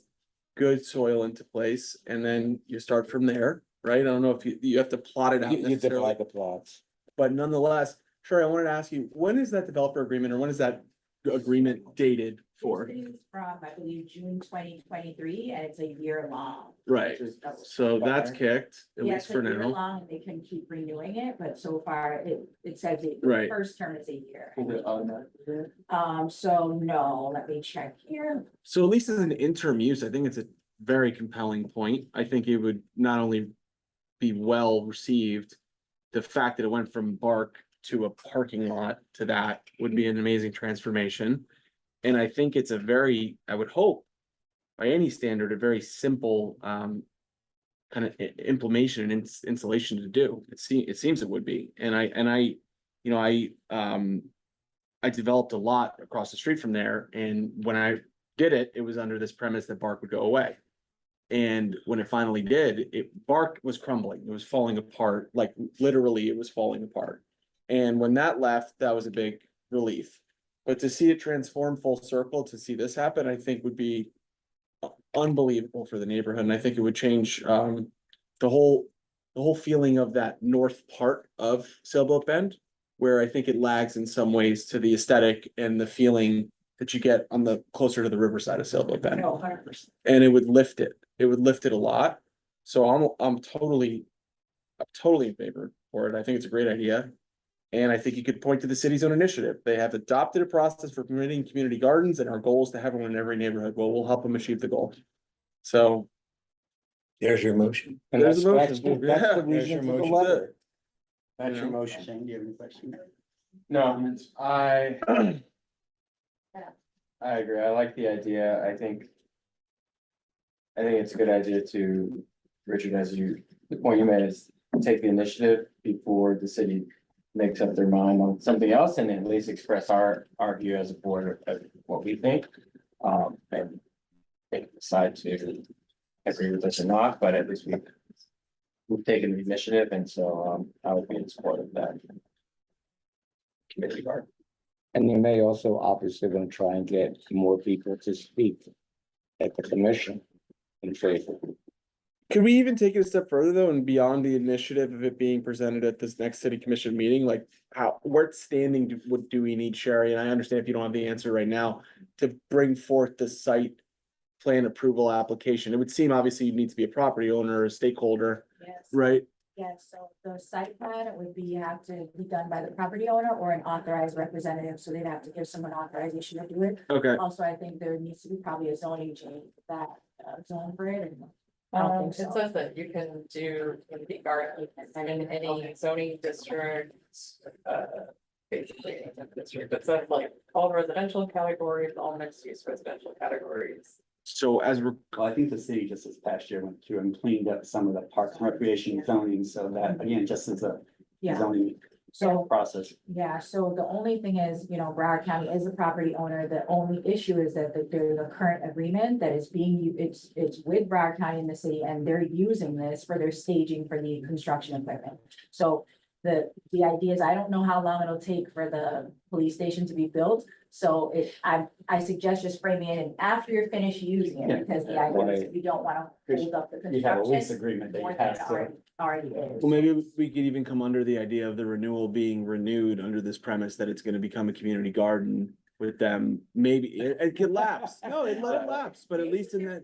good soil into place and then you start from there, right? I don't know if you have to plot it out You necessarily, divide the plots. but nonetheless, sure, I wanted to ask you, when is that developer agreement or when is that agreement dated for? This is from, I believe, June 2023, and it's a year long. Right, so that's kicked, at Yeah, least it's for a year now. long, and they can keep renewing it, but so far it says the Right. first term is a year. So no, let me check here. So at least as an interim use, I think it's a very compelling point. I think it would not only be well received. The fact that it went from Bark to a parking lot to that would be an amazing transformation. And I think it's a very, I would hope, by any standard, a very simple kind of implementation and installation to do. It seems it would be, and I, you know, I developed a lot across the street from there, and when I did it, it was under this premise that bark would go away. And when it finally did, bark was crumbling, it was falling apart, like literally it was falling apart. And when that left, that was a big relief. But to see it transform full circle, to see this happen, I think would be unbelievable for the neighborhood, and I think it would change the whole feeling of that north part of Sailboat Bend, where I think it lags in some ways to the aesthetic and the feeling that you get on the closer to the riverside of Sailboat Bend. No, 100%. And it would lift it. It would lift it a lot. So I'm totally in favor for it. I think it's a great idea. And I think you could point to the city's own initiative. They have adopted a process for permitting community gardens, and our goal is to have one in every neighborhood. Well, we'll help them achieve the goal. So There's your motion. And There's that's, a that's motion. the, that's the Yeah. There's reason your for the motion. letter. That's your Yeah. motion. Shane, do you have any questions? No, I agree. I like the idea. I think it's a good idea to, Richard, the point you made is take the initiative before the city makes up their mind on something else, and at least express our view as a board of what we think. And they can decide to agree with us or not, but at least we've taken the initiative, and so I would be in support of that community garden. And you may also obviously going to try and get more people to speak at the commission in favor. could we even take it a step further though, and beyond the initiative of it being presented at this next city commission meeting, like what standing do we need, Sherry? And I understand if you don't have the answer right now, to bring forth the site plan approval application. It would seem obviously you need to be a property owner, or a stakeholder, Yes. right? Yes, so the site plan would be, have to be done by the property owner or an authorized representative, so they'd have to give someone authorization to do it. Okay, Also, I think there needs to be probably a zoning change that zone for it, and I don't think It so. says that you can do community garden in any zoning district. Basically, district, it says like all residential categories, all mixed use residential categories. so as we're, Well, I think the city just this past year went through and cleaned up some of the parks and recreation zoning, so that, again, just as a Yeah, zoning so, process. yeah, so the only thing is, you know, Broward County is the property owner, the only issue is that there's a current agreement that is it's with Broward County and the city, and they're using this for their staging for the construction equipment. So the idea is, I don't know how long it'll take for the police station to be built. So I suggest just framing it in after you're finished using Yeah. it, because the idea is we don't wanna hold up the You have a lease construction. agreement that you more than have it to. already is. well, maybe we could even come under the idea of the renewal being renewed under this premise that it's gonna become a community garden with them. Maybe it could lapse. No, it let it lapse, but at least in that.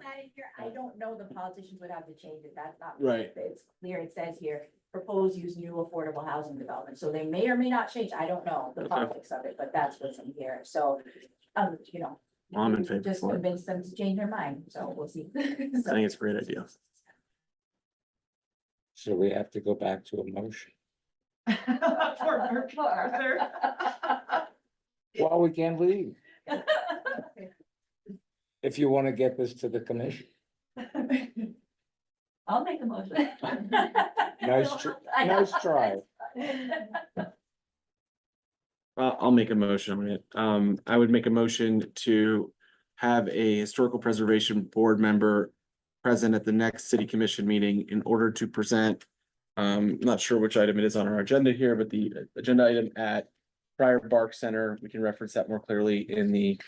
I don't know, the politicians would have to change it, that's not. Right. It's clear, it says here, propose use new affordable housing development, so they may or may not change, I don't know the Okay. politics of it, but that's what's in here, so. You know. I'm in favor Just for it. convince them to change their mind, so we'll see. I think it's a great idea. So we have to go back to a motion. Poor Arthur. Well, we can't leave if you want to get this to the commission. I'll make a motion. Nice try. I'll make a motion on it. I would make a motion to have a historical preservation board member present at the next city commission meeting in order to present. Not sure which item it is on our agenda here, but the agenda item at Prior Bark Center, we can reference that more clearly in the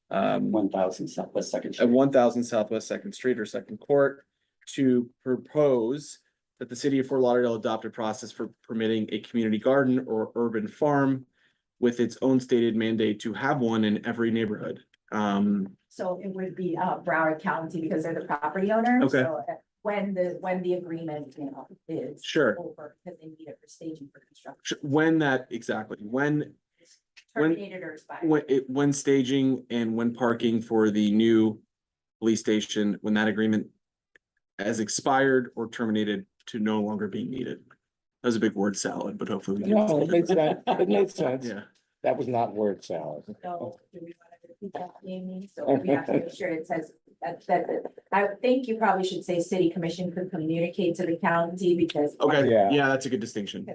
1,000 Southwest Second at Street. 1,000 Southwest Second Street or Second Court, to propose that the city of Fort Lauderdale adopt a process for permitting a community garden or urban farm with its own stated mandate to have one in every neighborhood. So it would be Broward County because they're the property owner. Okay. So when the agreement, you know, is. Sure. Over, because they need it for staging for construction. When that, exactly, when Terminated or expired. when staging and when parking for the new police station, when that agreement has expired or terminated to no longer being needed. That was a big word salad, but hopefully. we No, it made sense. It made sense. Yeah, That was not word salad. So do we want to repeat that, Amy? So we have to make sure it says I think you probably should say city commission could communicate to the county because. Okay, Yeah. yeah, that's a good distinction.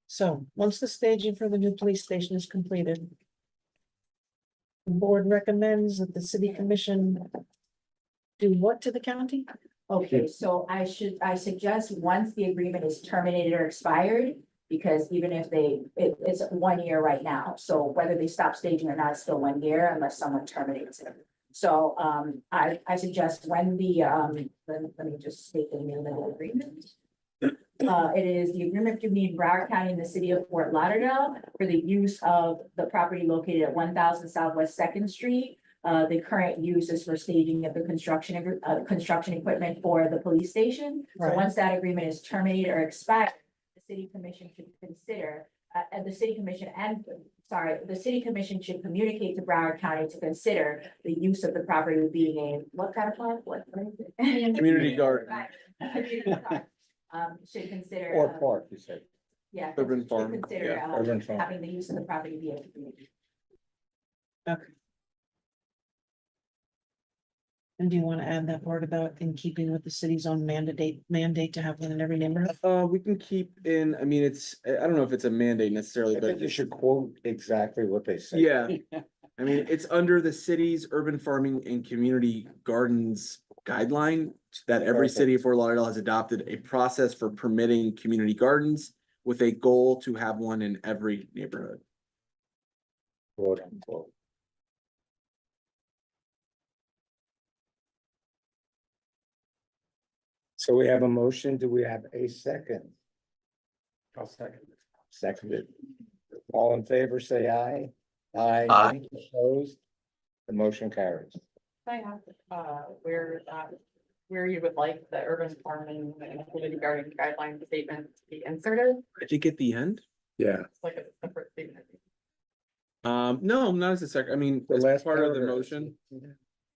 So, once the staging for the new police station is completed. The board recommends that the city commission. Do what to the county? Okay, so I suggest once the agreement is terminated or expired, because even if it's 1 year right now, so whether they stop staging or not, it's still 1 year unless someone terminates it. So, I suggest when let me just state the name of the agreement. It is the agreement between Broward County and the city of Fort Lauderdale for the use of the property located at 1,000 Southwest Second Street. The current use is for staging of the construction equipment for the police station. So Right. once that agreement is terminated or expired, the city commission should consider, the city commission should communicate to Broward County to consider the use of the property being a, what kind of park? What is it? Community garden. Right. Community park. Should consider. Or park, you said. Yeah. Urban should farm, Consider, yeah. Urban farm. having the use of the property be a community. And do you want to add that part about in keeping with the city's own mandate to have one in every neighborhood? We can keep in, I mean, I don't know if it's a mandate necessarily, I but think you should quote exactly what they say. yeah. I mean, it's under the city's urban farming and community gardens guideline that every Perfect. city of Fort Lauderdale has adopted a process for permitting community gardens with a goal to have one in every neighborhood. Quote unquote. So we have a motion. Do we have a second? I'll second. Seconded. All in favor, say aye. Aye. Aye. Opposed? The motion carries. I have, where you would like the urban farming and community garden guideline statement to be inserted, I think at the end, Yeah. it's like a separate statement. no, not as a second, I mean, The as last part of the paragraph. motion.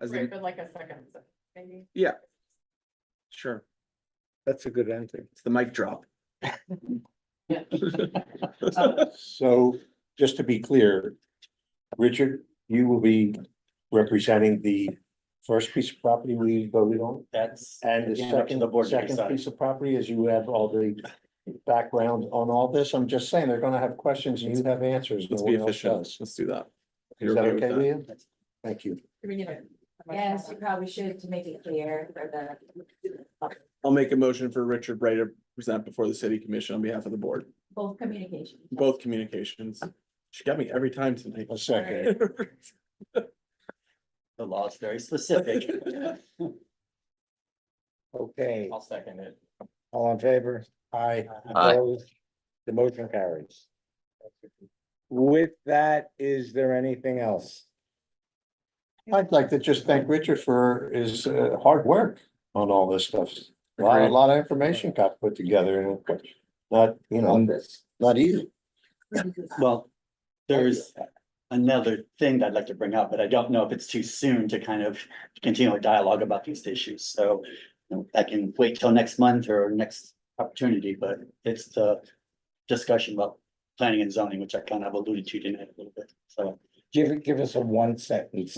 As Right, the, but like a second, maybe. yeah. Sure, That's a good ending. it's the mic drop. So just to be clear, Richard, you will be representing the first piece of property we voted on? That's. And the again, up to second, board to second decide. piece of property, as you have all the background on all this, I'm just saying, they're gonna have questions and you have answers. Let's no be one else efficient, does. let's do that. Is that okay with you? Thank you. Do we need a? Yes, you probably should to make it clear for the, I'll make a motion for Richard Bray to present before the city commission on behalf of the board, both communications. both communications. She got me every time tonight. A second. The law is very specific. Okay, I'll second it. all in favor? Aye. Aye. Opposed? The motion carries. With that, is there anything else? I'd like to just thank Richard for his hard work on all this stuff. A Agreed. lot of information got put together and not, On this? not easy. Well, there's another thing that I'd like to bring up, but I don't know if it's too soon to kind of continue a dialogue about these issues. So I can wait till next month or next opportunity, but it's the discussion about planning and zoning, which I kind of alluded to tonight a little bit, so. Give us a one sentence.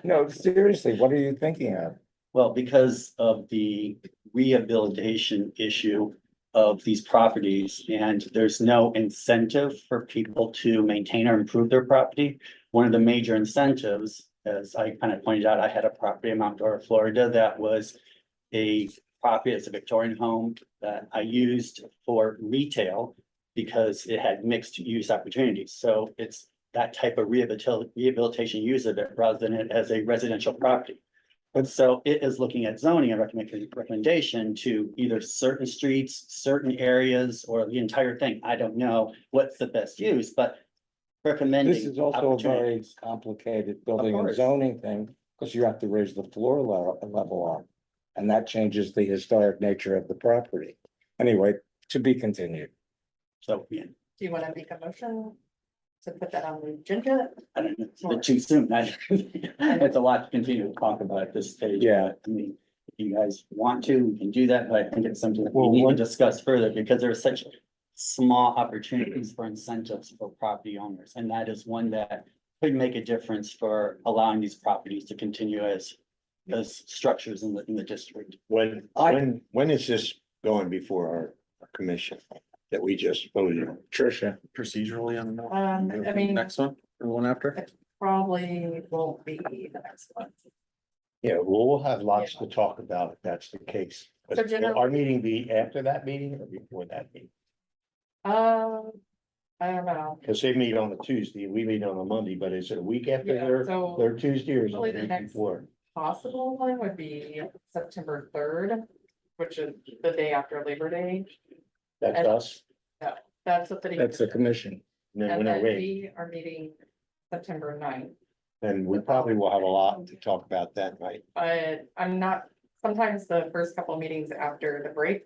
No, seriously, what are you thinking of? Well, because of the rehabilitation issue of these properties, and there's no incentive for people to maintain or improve their property. One of the major incentives, as I kind of pointed out, I had a property in Mount Dora, Florida, that was a property, it's a Victorian home that I used for retail because it had mixed use opportunities. So it's that type of rehabilitation use of it rather than it as a residential property. But so it is looking at zoning and recommendation to either certain streets, certain areas, or the entire thing. I don't know what's the best use, but recommending. This is also a very opportunities. complicated building and course. zoning thing, because you have to raise the floor level up. And that changes the historic nature of the property. Anyway, to be continued. So, yeah, Do you want to make a motion to put that on the agenda? I don't know, it's a bit too soon. It's a lot to continue to talk about at this stage. Yeah. but, I mean, if you guys want to, we can do that, but I think it's something that we Well, need to one- discuss further because there's such small opportunities for incentives for property owners, and that is one that could make a difference for allowing these properties to continue as structures in the district. When is this going before our commission that we just voted on? Tricia. Procedurally on I mean, next one or the one after? probably won't be the next one. Yeah, well, we'll have lots to talk about if that's the case. But So will generally- our meeting be after that meeting or before that meeting? I don't know. Because they meet on a Tuesday, we meet on a Monday, but is it a week after Yeah, their, so their Tuesday or is it probably the the week next- before? possible one would be September 3rd, which is the day after Labor Day. That's and- us? That's the city. That's the commission. No, And no, then wait, we are meeting September 9th. and we probably will have a lot to talk about that night. But I'm not, sometimes the first couple of meetings after the break.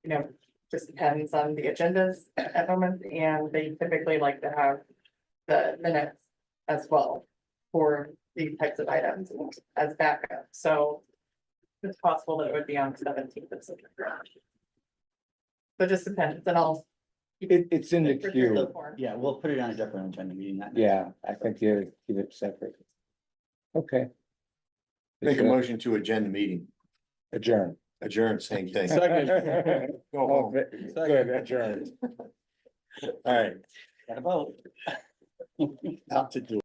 You know, just depends on the agendas at the moment, and they typically like to have the minutes as well. For these types of items as backup, so. It's possible that it would be on 17th of September. So it just depends, and I'll. It's in the queue. Yeah, we'll put it on a different agenda meeting. that night. Yeah, I think you keep it separate. Okay. Make a motion to adjourn the meeting, Adjourn. adjourn, same thing. Second. Go home. Good, adjourned. All right, Got a vote. out to do.